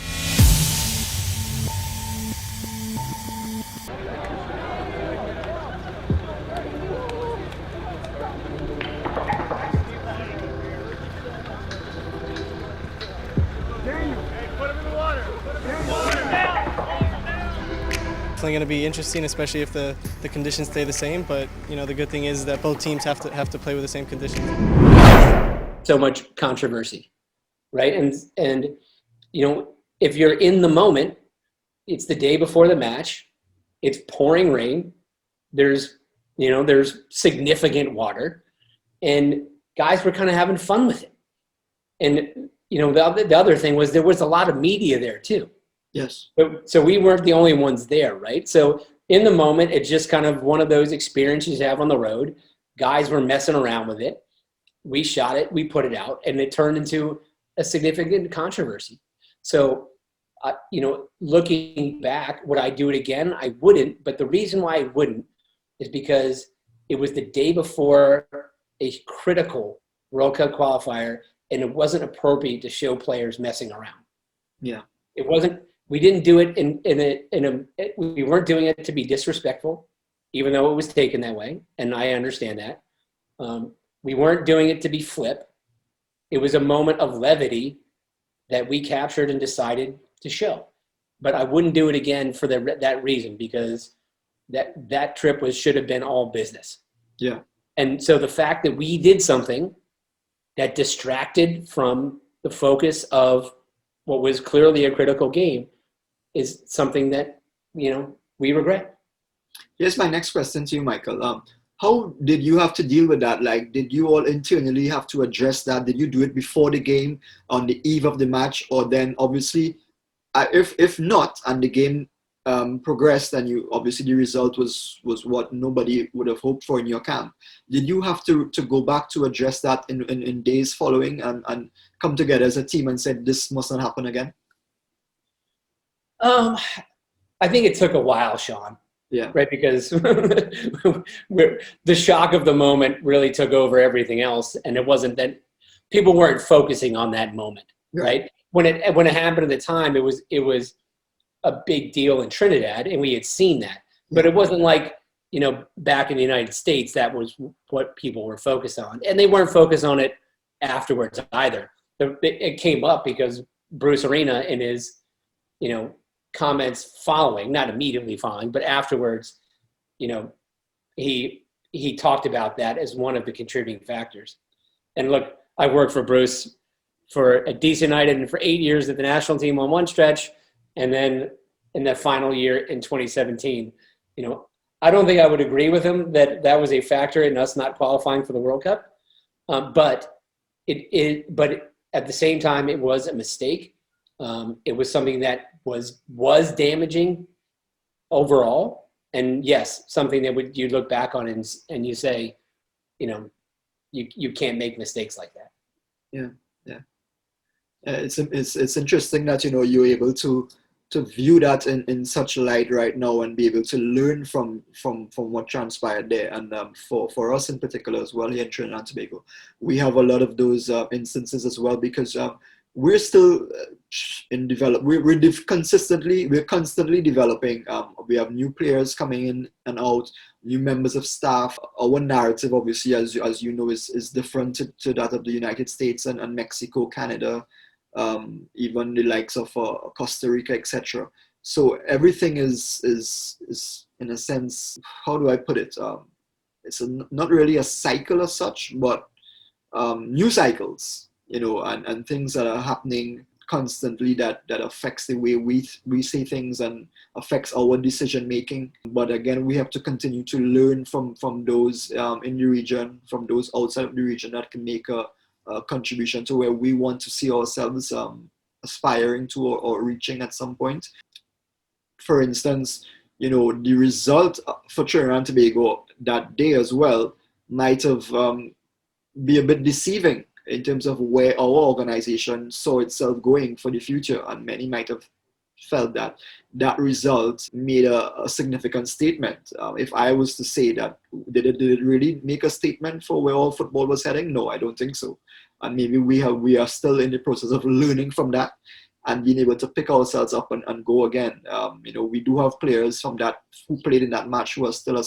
going to be interesting, especially if the conditions stay the same. But the good thing is that both teams have to play with the same conditions. So much controversy, right? And if you're in the moment, it's the day before the match, it's pouring rain, there's significant water, and guys were kind of having fun with it. And the other thing was there was a lot of media there too. Yes. So we weren't the only ones there, right? So in the moment, it's just kind of one of those experiences you have on the road. Guys were messing around with it. We shot it, we put it out, and it turned into a significant controversy. So, looking back, would I do it again? I wouldn't. But the reason why I wouldn't is because it was the day before a critical World Cup qualifier, and it wasn't appropriate to show players messing around. Yeah. It wasn't. We didn't do it we weren't doing it to be disrespectful, even though it was taken that way, and I understand that. We weren't doing it to be flip. It was a moment of levity that we captured and decided to show. But I wouldn't do it again for that reason, because that trip should have been all business. Yeah. And so the fact that we did something that distracted from the focus of what was clearly a critical game is something that, we regret. Here's my next question to you, Michael. How did you have to deal with that? Like, did you all internally have to address that? Did you do it before the game, on the eve of the match, or then obviously, if not, and the game progressed, and obviously the result was what nobody would have hoped for in your camp? Did you have to go back to address that in days following and come together as a team and say this must not happen again? I think it took a while, Shaun. Yeah. Right, because the shock of the moment really took over everything else, and it wasn't that people weren't focusing on that moment, right? When it happened at the time, it was a big deal in Trinidad, and we had seen that, but it wasn't like back in the United States that was what people were focused on, and they weren't focused on it afterwards either. It came up because Bruce Arena in his comments following, not immediately following, but afterwards, he talked about that as one of the contributing factors. And look, I worked for Bruce for a DC United and for 8 years at the national team on one stretch, and then in that final year in 2017. I don't think I would agree with him that that was a factor in us not qualifying for the World Cup. But at the same time, it was a mistake. It was something that was damaging overall. And yes, something that you look back on and you say, you can't make mistakes like that. Yeah. It's interesting that you're able to view that in such light right now and be able to learn from what transpired there. And for us in particular as well here in Trinidad and Tobago, we have a lot of those instances as well, because we're still in develop. We're constantly developing. We have new players coming in and out, new members of staff. Our narrative, obviously, as you know, is different to that of the United States and Mexico, Canada. Even the likes of Costa Rica, etc. So everything is in a sense, how do I put it? It's not really a cycle as such, but new cycles, and things that are happening constantly that affects the way we say things and affects our decision making. But again, we have to continue to learn from those in the region, from those outside of the region that can make a contribution to where we want to see ourselves aspiring to or reaching at some point. For instance, the result for Trinidad and Tobago that day as well might have be a bit deceiving in terms of where our organization saw itself going for the future, and many might have felt that result made a significant statement. If I was to say that, did it really make a statement for where all football was heading? No, I don't think so. And maybe we are still in the process of learning from that and being able to pick ourselves up and go again. We do have players from that who played in that match who are still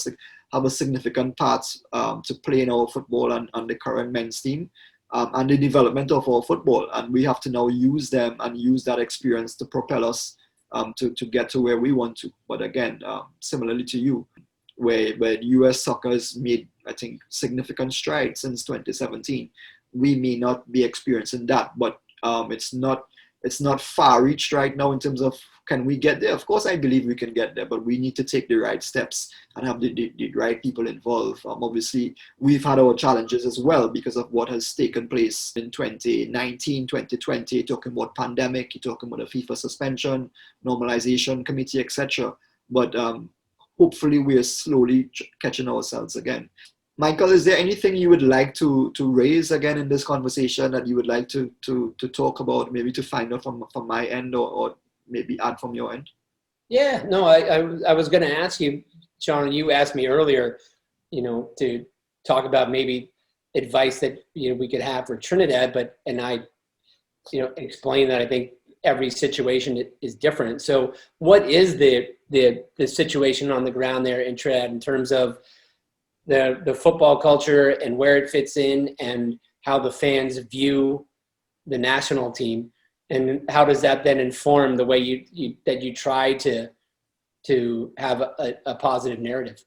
have a significant part to play in our football and the current men's team. And the development of our football, and we have to now use them and use that experience to propel us to get to where we want to. But again, similarly to you, where US soccer has made, I think, significant strides since 2017. We may not be experiencing that, but it's not far-reached right now in terms of can we get there? Of course, I believe we can get there, but we need to take the right steps and have the right people involved. Obviously, we've had our challenges as well because of what has taken place in 2019, 2020. You're talking about pandemic, you're talking about a FIFA suspension, normalization committee, etc. But hopefully, we are slowly catching ourselves again. Michael, is there anything you would like to raise again in this conversation that you would like to talk about, maybe to find out from my end or maybe add from your end? Yeah, no, I was going to ask you, Shaun, you asked me earlier, to talk about maybe advice that, we could have for Trinidad, and I, explain that I think every situation is different. So what is the situation on the ground there in Trinidad in terms of the football culture and where it fits in and how the fans view the national team, and how does that then inform the way you try to have a positive narrative?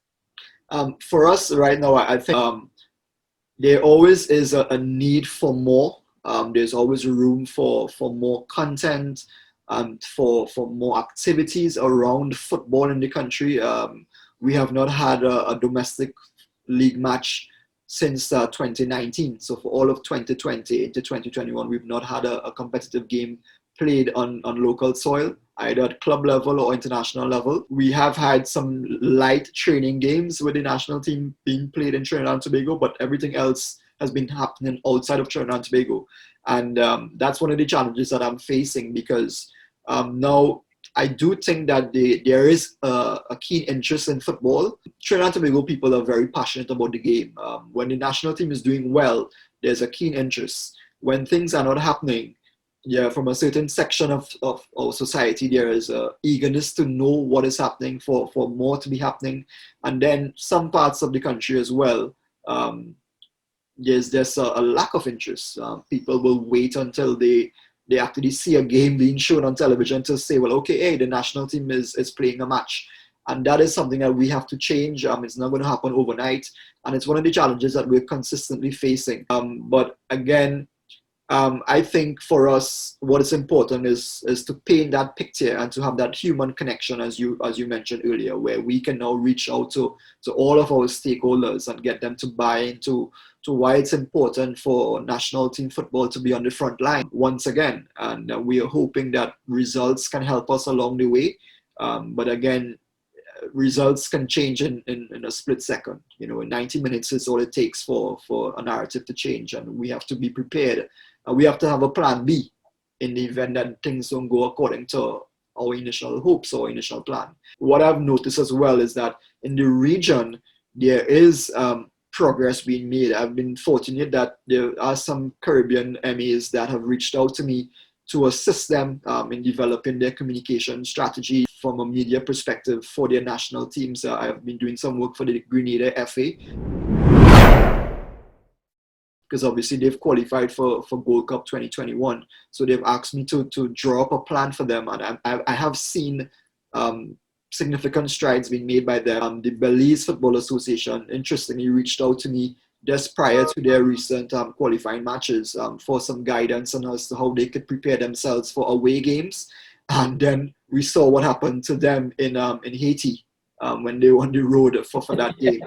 For us right now, I think there always is a need for more. There's always room for more content and for more activities around football in the country. We have not had a domestic league match since 2019. So for all of 2020 into 2021, we've not had a competitive game played on local soil, either at club level or international level. We have had some light training games with the national team being played in Trinidad and Tobago, but everything else has been happening outside of Trinidad and Tobago. And that's one of the challenges that I'm facing, because now I do think that there is a keen interest in football. Trinidad and Tobago people are very passionate about the game. When the national team is doing well, there's a keen interest. When things are not happening, from a certain section of our society, there is a eagerness to know what is happening, for more to be happening. And then some parts of the country as well, there's a lack of interest. People will wait until they actually see a game being shown on television to say, well, okay, hey, the national team is playing a match. And that is something that we have to change. It's not going to happen overnight. And it's one of the challenges that we're consistently facing. But again, I think for us, what is important is to paint that picture and to have that human connection, as you mentioned earlier, where we can now reach out to all of our stakeholders and get them to buy into why it's important for national team football to be on the front line once again. And we are hoping that results can help us along the way. But again, results can change in a split second. In 90 minutes is all it takes for a narrative to change, and we have to be prepared. We have to have a plan B in the event that things don't go according to our initial hopes or initial plan. What I've noticed as well is that in the region, there is progress being made. I've been fortunate that there are some Caribbean MEs that have reached out to me to assist them in developing their communication strategy from a media perspective for their national teams. I've been doing some work for the Grenada FA, because obviously they've qualified for Gold Cup 2021. So they've asked me to draw up a plan for them. And I have seen significant strides being made by them. The Belize Football Association, interestingly, reached out to me just prior to their recent qualifying matches for some guidance on as to how they could prepare themselves for away games. And then we saw what happened to them in Haiti when they were on the road for that game.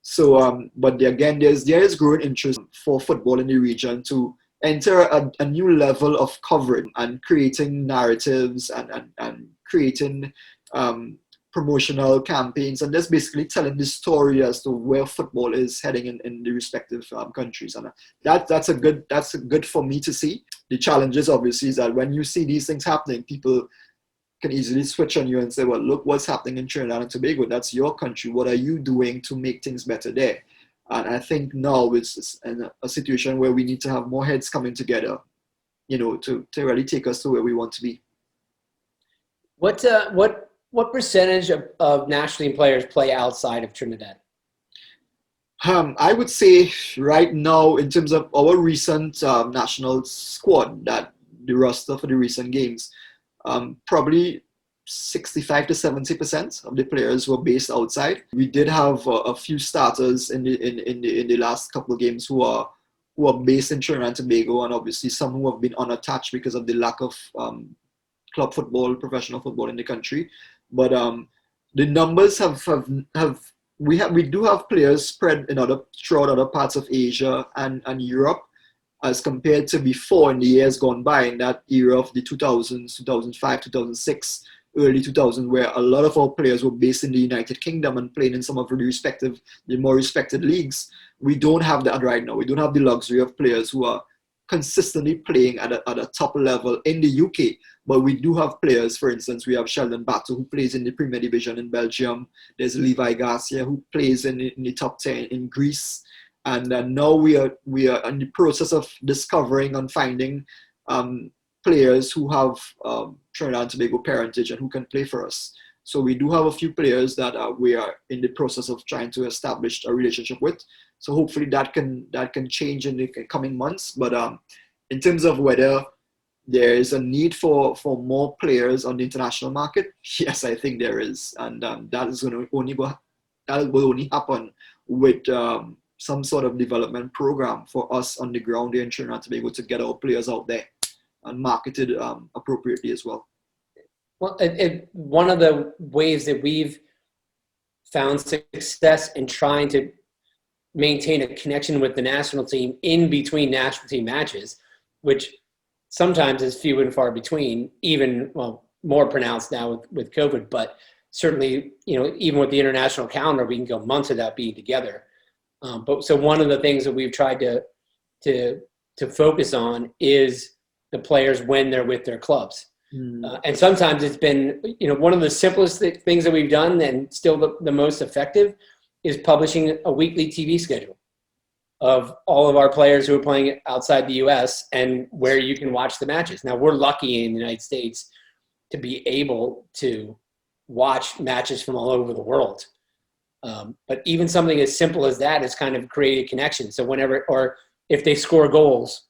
So, but again, there is growing interest for football in the region to enter a new level of coverage and creating narratives and creating promotional campaigns, and just basically telling the story as to where football is heading in the respective countries. And that's good for me to see. The challenges obviously is that when you see these things happening, people can easily switch on you and say, well, look what's happening in Trinidad and Tobago. That's your country. What are you doing to make things better there? And I think now it's a situation where we need to have more heads coming together, to really take us to where we want to be. What percentage of national team players play outside of Trinidad? I would say right now, in terms of our recent national squad, that the roster for the recent games, probably 65 to 70% of the players were based outside. We did have a few starters in the last couple of games who are based in Trinidad and Tobago, and obviously some who have been unattached because of the lack of club football, professional football in the country. But the numbers we do have players spread throughout other parts of Asia and Europe, as compared to before in the years gone by, in that era of the 2000s, 2005, 2006, early 2000s, where a lot of our players were based in the United Kingdom and playing in some of the more respected leagues. We don't have that right now. We don't have the luxury of players who are consistently playing at a top level in the UK. But we do have players, for instance, we have Sheldon Battle, who plays in the Premier Division in Belgium. There's Levi Garcia, who plays in the top 10 in Greece. And now we are in the process of discovering and finding players who have Trinidad and Tobago parentage and who can play for us. So we do have a few players that we are in the process of trying to establish a relationship with. So hopefully that can change in the coming months. But in terms of whether there is a need for more players on the international market, yes, I think there is, and that will only happen with some sort of development program for us on the ground here in Trinidad and Tobago to get our players out there and marketed appropriately as well. Well, one of the ways that we've found success in trying to maintain a connection with the national team in between national team matches, which sometimes is few and far between, even, well, more pronounced now with COVID, but certainly, even with the international calendar, we can go months without being together. But so one of the things that we've tried to focus on is the players when they're with their clubs. And sometimes it's been, one of the simplest things that we've done and still the most effective is publishing a weekly TV schedule of all of our players who are playing outside the U.S. and where you can watch the matches. Now, we're lucky in the United States to be able to watch matches from all over the world. But even something as simple as that is kind of create a connection. So or if they score goals,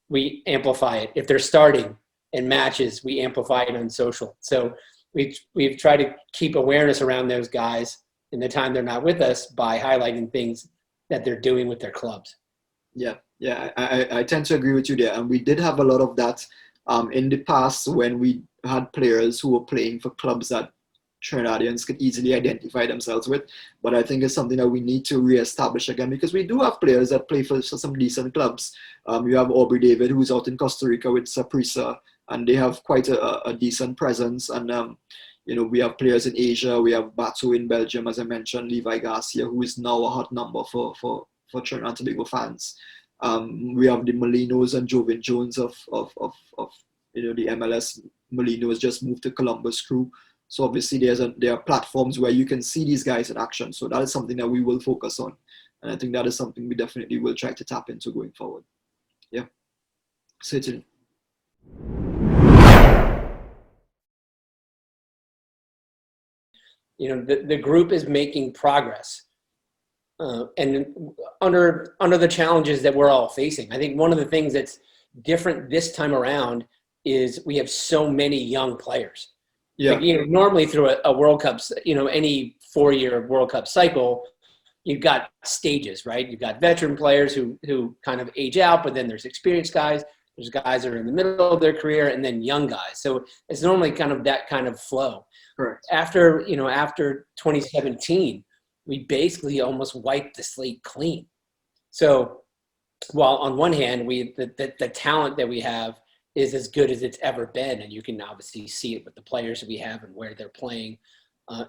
we amplify it. If they're starting in matches, we amplify it on social. So we've tried to keep awareness around those guys in the time they're not with us by highlighting things that they're doing with their clubs. I tend to agree with you there. And we did have a lot of that in the past when we had players who were playing for clubs that Trinidadians could easily identify themselves with. But I think it's something that we need to reestablish again, because we do have players that play for some decent clubs. You have Aubrey David, who's out in Costa Rica with Saprissa, and they have quite a decent presence. And we have players in Asia. We have Batu in Belgium, as I mentioned, Levi Garcia, who is now a hot number for Trinidad and Tobago fans. We have the Molinos and Jovin Jones of the MLS. Molino has just moved to Columbus Crew. So obviously there are platforms where you can see these guys in action. So that is something that we will focus on. And I think that is something we definitely will try to tap into going forward. Yeah, certainly. The group is making progress. And under the challenges that we're all facing. I think one of the things that's different this time around is we have so many young players. Yeah. Like, normally through a World Cup, any 4-year World Cup cycle, you've got stages, right? You've got veteran players who kind of age out, but then there's experienced guys. There's guys that are in the middle of their career, and then young guys. So it's normally kind of that kind of flow. Correct. After 2017, we basically almost wiped the slate clean. So while on one hand, the talent that we have is as good as it's ever been, and you can obviously see it with the players that we have and where they're playing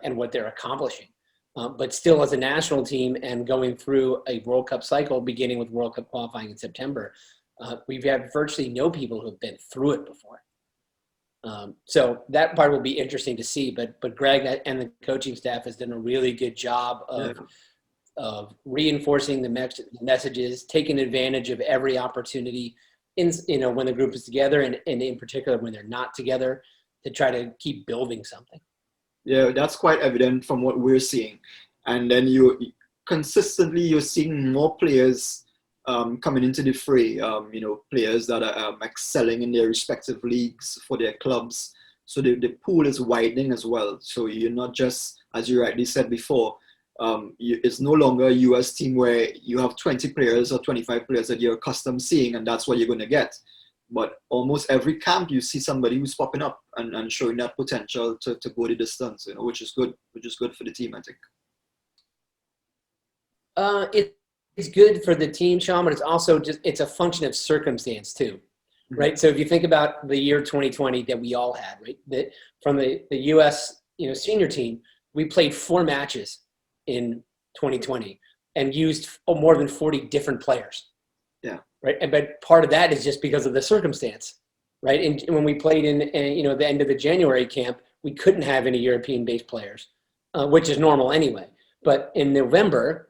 and what they're accomplishing. But still, as a national team and going through a World Cup cycle, beginning with World Cup qualifying in September, we've had virtually no people who have been through it before. So that part will be interesting to see. But Greg and the coaching staff has done a really good job of reinforcing the messages, taking advantage of every opportunity when the group is together, and in particular when they're not together, to try to keep building something. Yeah, that's quite evident from what we're seeing. And then you're seeing more players coming into the fray, players that are excelling in their respective leagues for their clubs. So the pool is widening as well. So you're not just, as you rightly said before, it's no longer a US team where you have 20 players or 25 players that you're accustomed seeing, and that's what you're going to get. But almost every camp you see somebody who's popping up and showing that potential to go the distance, which is good for the team, I think. It's good for the team, Shaun, but it's also it's a function of circumstance too, right? So if you think about the year 2020 that we all had, right, that from the U.S. senior team, we played 4 matches in 2020 and used more than 40 different players. Yeah. Right. But part of that is just because of the circumstance, right? And when we played in the end of the January camp, we couldn't have any European-based players, which is normal anyway. But in November,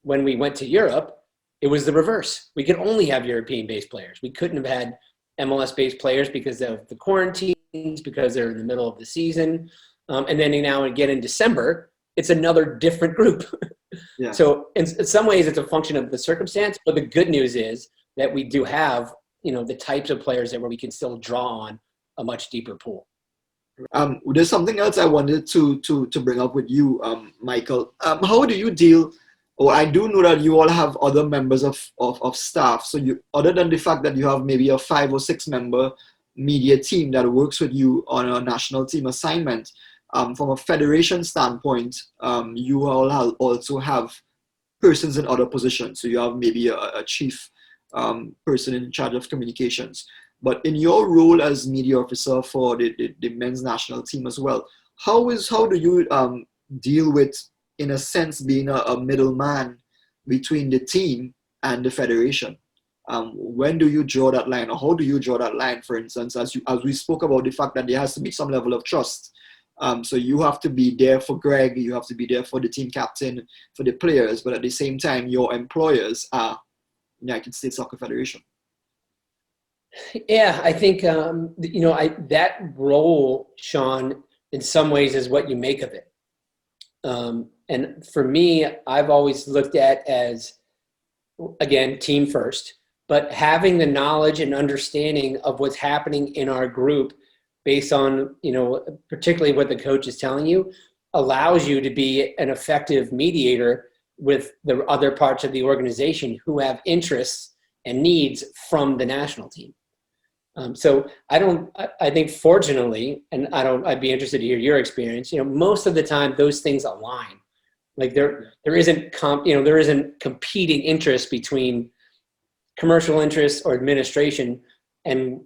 when we went to Europe, it was the reverse. We could only have European-based players. We couldn't have had MLS-based players because of the quarantines, because they're in the middle of the season. And then now again in December, it's another different group. Yeah. So in some ways it's a function of the circumstance, but the good news is that we do have, the types of players where we can still draw on a much deeper pool. There's something else I wanted to bring up with you, Michael. How do you deal? I do know that you all have other members of staff. So other than the fact that you have maybe a 5 or 6 member media team that works with you on a national team assignment, from a federation standpoint, you all also have persons in other positions. So you have maybe a chief person in charge of communications. But in your role as media officer for the men's national team as well, how do you deal with, in a sense, being a middleman between the team and the federation? When do you draw that line, or how do you draw that line? For instance, as we spoke about the fact that there has to be some level of trust. So you have to be there for Greg, you have to be there for the team captain, for the players, but at the same time, your employers are United States Soccer Federation. Yeah, I think, that role, Shaun, in some ways is what you make of it. And for me, I've always looked at as, again, team first, but having the knowledge and understanding of what's happening in our group based on, particularly what the coach is telling you, allows you to be an effective mediator with the other parts of the organization who have interests and needs from the national team. So I think fortunately, and I'd be interested to hear your experience, most of the time those things align. Like there isn't competing interest between commercial interests or administration and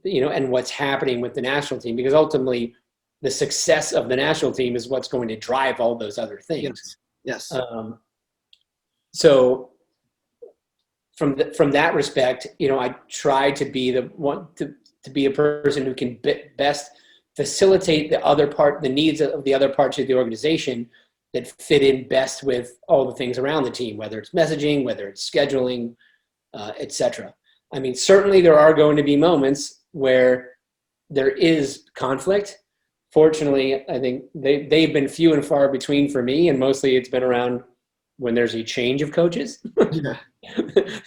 what's happening with the national team, because ultimately the success of the national team is what's going to drive all those other things. Yes. So from that respect, I try to be the one to be a person who can best facilitate the needs of the other parts of the organization that fit in best with all the things around the team, whether it's messaging, whether it's scheduling, etc. I mean, certainly there are going to be moments where there is conflict. Fortunately, I think they've been few and far between for me, and mostly it's been around when there's a change of coaches, Yeah.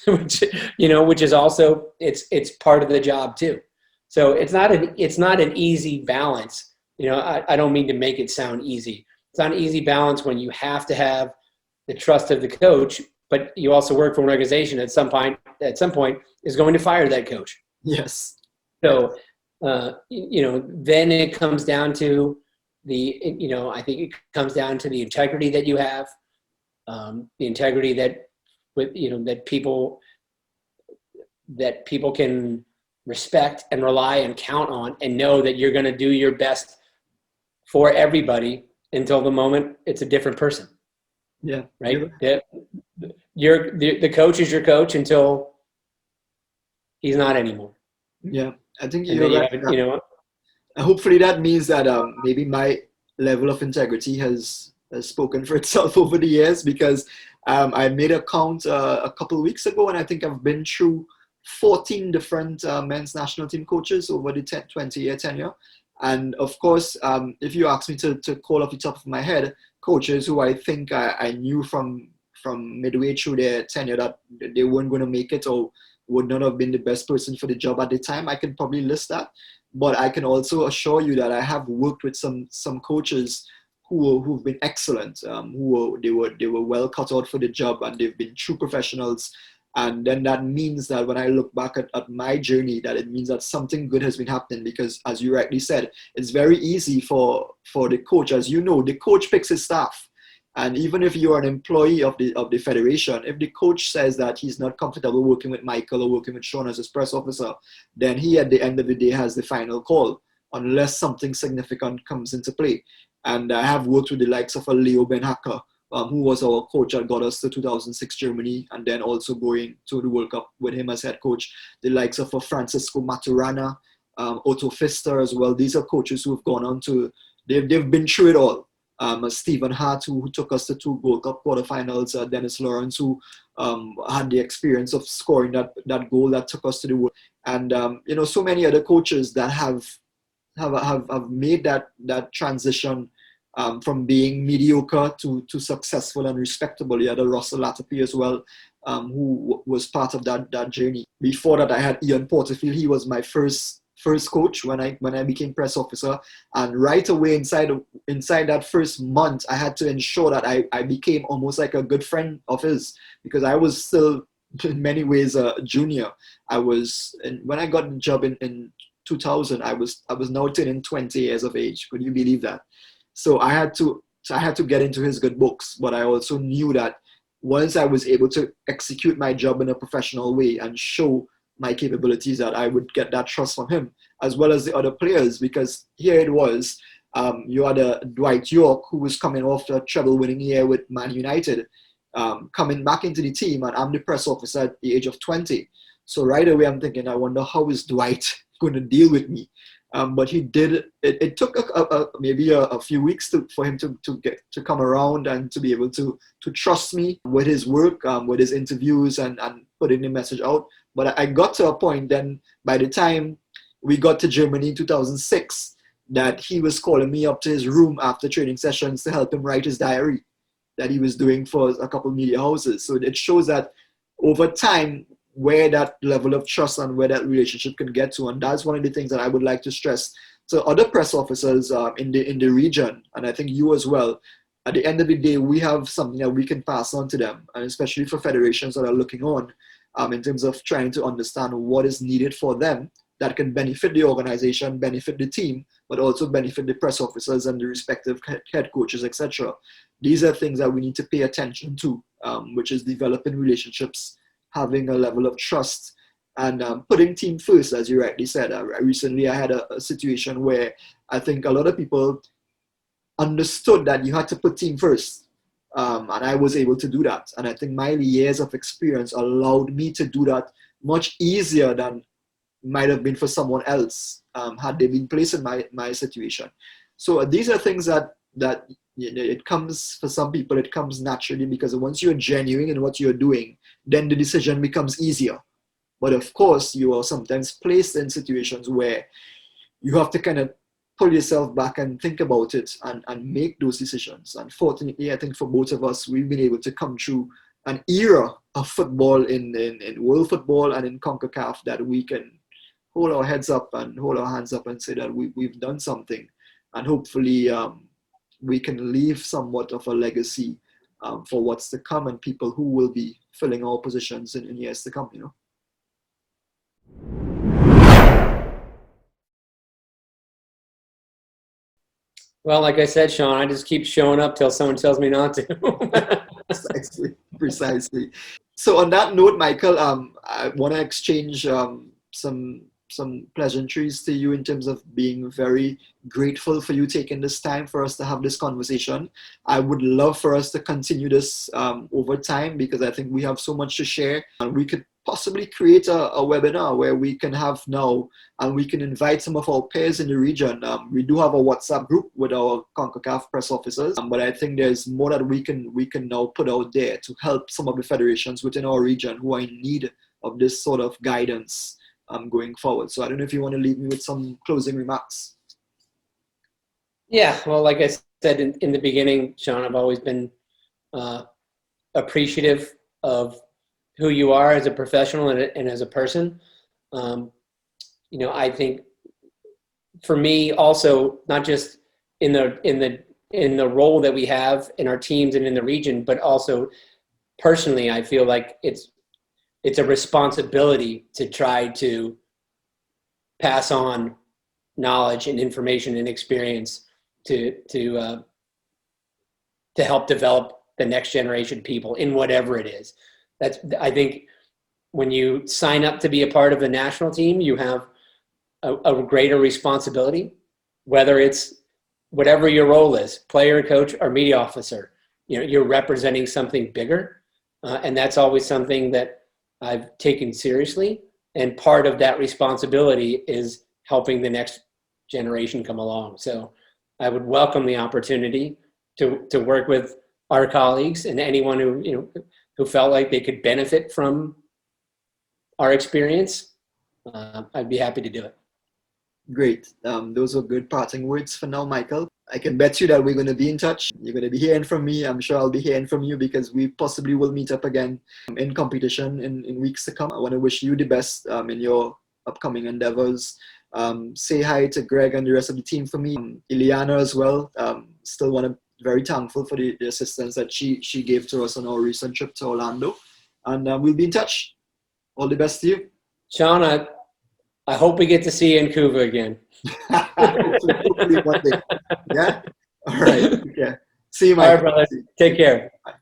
which is also it's part of the job too. So it's not an easy balance. I don't mean to make it sound easy. It's not an easy balance when you have to have the trust of the coach, but you also work for an organization at some point is going to fire that coach. Yes. So, then it comes down to I think it comes down to the integrity that you have, the integrity that people can respect and rely and count on, and know that you're going to do your best for everybody until the moment it's a different person. Yeah. Right. The coach is your coach until he's not anymore. Yeah. I think And you're then right. Hopefully that means that maybe my level of integrity has spoken for itself over the years, because I made a count a couple of weeks ago, and I think I've been through 14 different men's national team coaches over the 20-year tenure. And of course, if you ask me to call off the top of my head, coaches who I think I knew from midway through their tenure that they weren't going to make it or would not have been the best person for the job at the time, I can probably list that. But I can also assure you that I have worked with some coaches who've been excellent, they were well cut out for the job, and they've been true professionals. And then that means that when I look back at my journey, that it means that something good has been happening, because as you rightly said, it's very easy for the coach. As you know, the coach picks his staff. And even if you are an employee of the federation, if the coach says that he's not comfortable working with Michael or working with Shaun as his press officer, then he at the end of the day has the final call, unless something significant comes into play. And I have worked with the likes of a Leo Ben Hacker, who was our coach that got us to 2006 Germany, and then also going to the World Cup with him as head coach. The likes of a Francisco Maturana, Otto Pfister as well. These are coaches who have gone on to, they've been through it all. Stephen Hart, who took us to 2 World Cup quarterfinals. Dennis Lawrence, who had the experience of scoring that goal that took us to the World. And so many other coaches that have made that transition from being mediocre to successful and respectable. You had a Russell Latapy as well, who was part of that journey. Before that, I had Ian Porterfield. He was my first coach when I became press officer, and right away inside that first month, I had to ensure that I became almost like a good friend of his, because I was still in many ways a junior. When I got the job in 2000, I was now turning 20 years of age. Could you believe that? So I had to get into his good books, but I also knew that once I was able to execute my job in a professional way and show my capabilities, that I would get that trust from him, as well as the other players, because here it was, you had a Dwight York, who was coming off a treble-winning year with Man United, coming back into the team, and I'm the press officer at the age of 20. So right away, I'm thinking, I wonder how is Dwight going to deal with me? But he did. It took maybe a few weeks for him to come around and to be able to trust me with his work, with his interviews, and putting the message out. But I got to a point then, by the time we got to Germany in 2006, that he was calling me up to his room after training sessions to help him write his diary that he was doing for a couple of media houses. So it shows that over time, where that level of trust and where that relationship can get to. And that's one of the things that I would like to stress to other press officers in the region, and I think you as well. at the end of the day, we have something that we can pass on to them, and especially for federations that are looking on in terms of trying to understand what is needed for them that can benefit the organization, benefit the team, but also benefit the press officers and the respective head coaches, etc. These are things that we need to pay attention to, which is developing relationships, having a level of trust, and putting team first, as you rightly said. Recently, I had a situation where I think a lot of people understood that you had to put team first. And I was able to do that. And I think my years of experience allowed me to do that much easier than might have been for someone else had they been placed in my situation. So these are things that it comes, for some people, it comes naturally, because once you're genuine in what you're doing, then the decision becomes easier. But of course, you are sometimes placed in situations where you have to kind of pull yourself back and think about it and make those decisions. And fortunately, I think for both of us, we've been able to come through an era of football in world football and in Concacaf that we can hold our heads up and hold our hands up and say that we've done something. And hopefully we can leave somewhat of a legacy for what's to come and people who will be filling our positions in years to come, you know. Well, like I said, Shaun, I just keep showing up till someone tells me not to. Precisely. So on that note, Michael, I want to exchange some pleasantries to you in terms of being very grateful for you taking this time for us to have this conversation. I would love for us to continue this over time, because I think we have so much to share, and we could possibly create a webinar where we can have now, and we can invite some of our peers in the region. We do have a WhatsApp group with our Concacaf press officers, but I think there's more that we can now put out there to help some of the federations within our region who are in need of this sort of guidance going forward. So I don't know if you want to leave me with some closing remarks. Yeah, well, like I said in the beginning, Shaun, I've always been appreciative of who you are as a professional and as a person. You know, I think for me also, not just in the role that we have in our teams and in the region, but also personally, I feel like it's a responsibility to try to pass on knowledge and information and experience to help develop the next generation of people in whatever it is. That's, I think, when you sign up to be a part of the national team, you have a greater responsibility, whether it's whatever your role is, player, coach, or media officer. You know, you're representing something bigger, and that's always something that I've taken seriously. And part of that responsibility is helping the next generation come along. So I would welcome the opportunity to work with our colleagues and anyone who felt like they could benefit from our experience. I'd be happy to do it. Great. Those were good parting words for now, Michael. I can bet you that we're going to be in touch. You're going to be hearing from me. I'm sure I'll be hearing from you, because we possibly will meet up again in competition in weeks to come. I want to wish you the best in your upcoming endeavors. Say hi to Greg and the rest of the team for me. Ileana as well. Still want to very thankful for the assistance that she gave to us on our recent trip to Orlando. And we'll be in touch. All the best to you. Shaun, I hope we get to see you in Cuba again. Hopefully one day. Yeah? All right. Yeah. See you, Mike. All right, brother. Take care. Bye.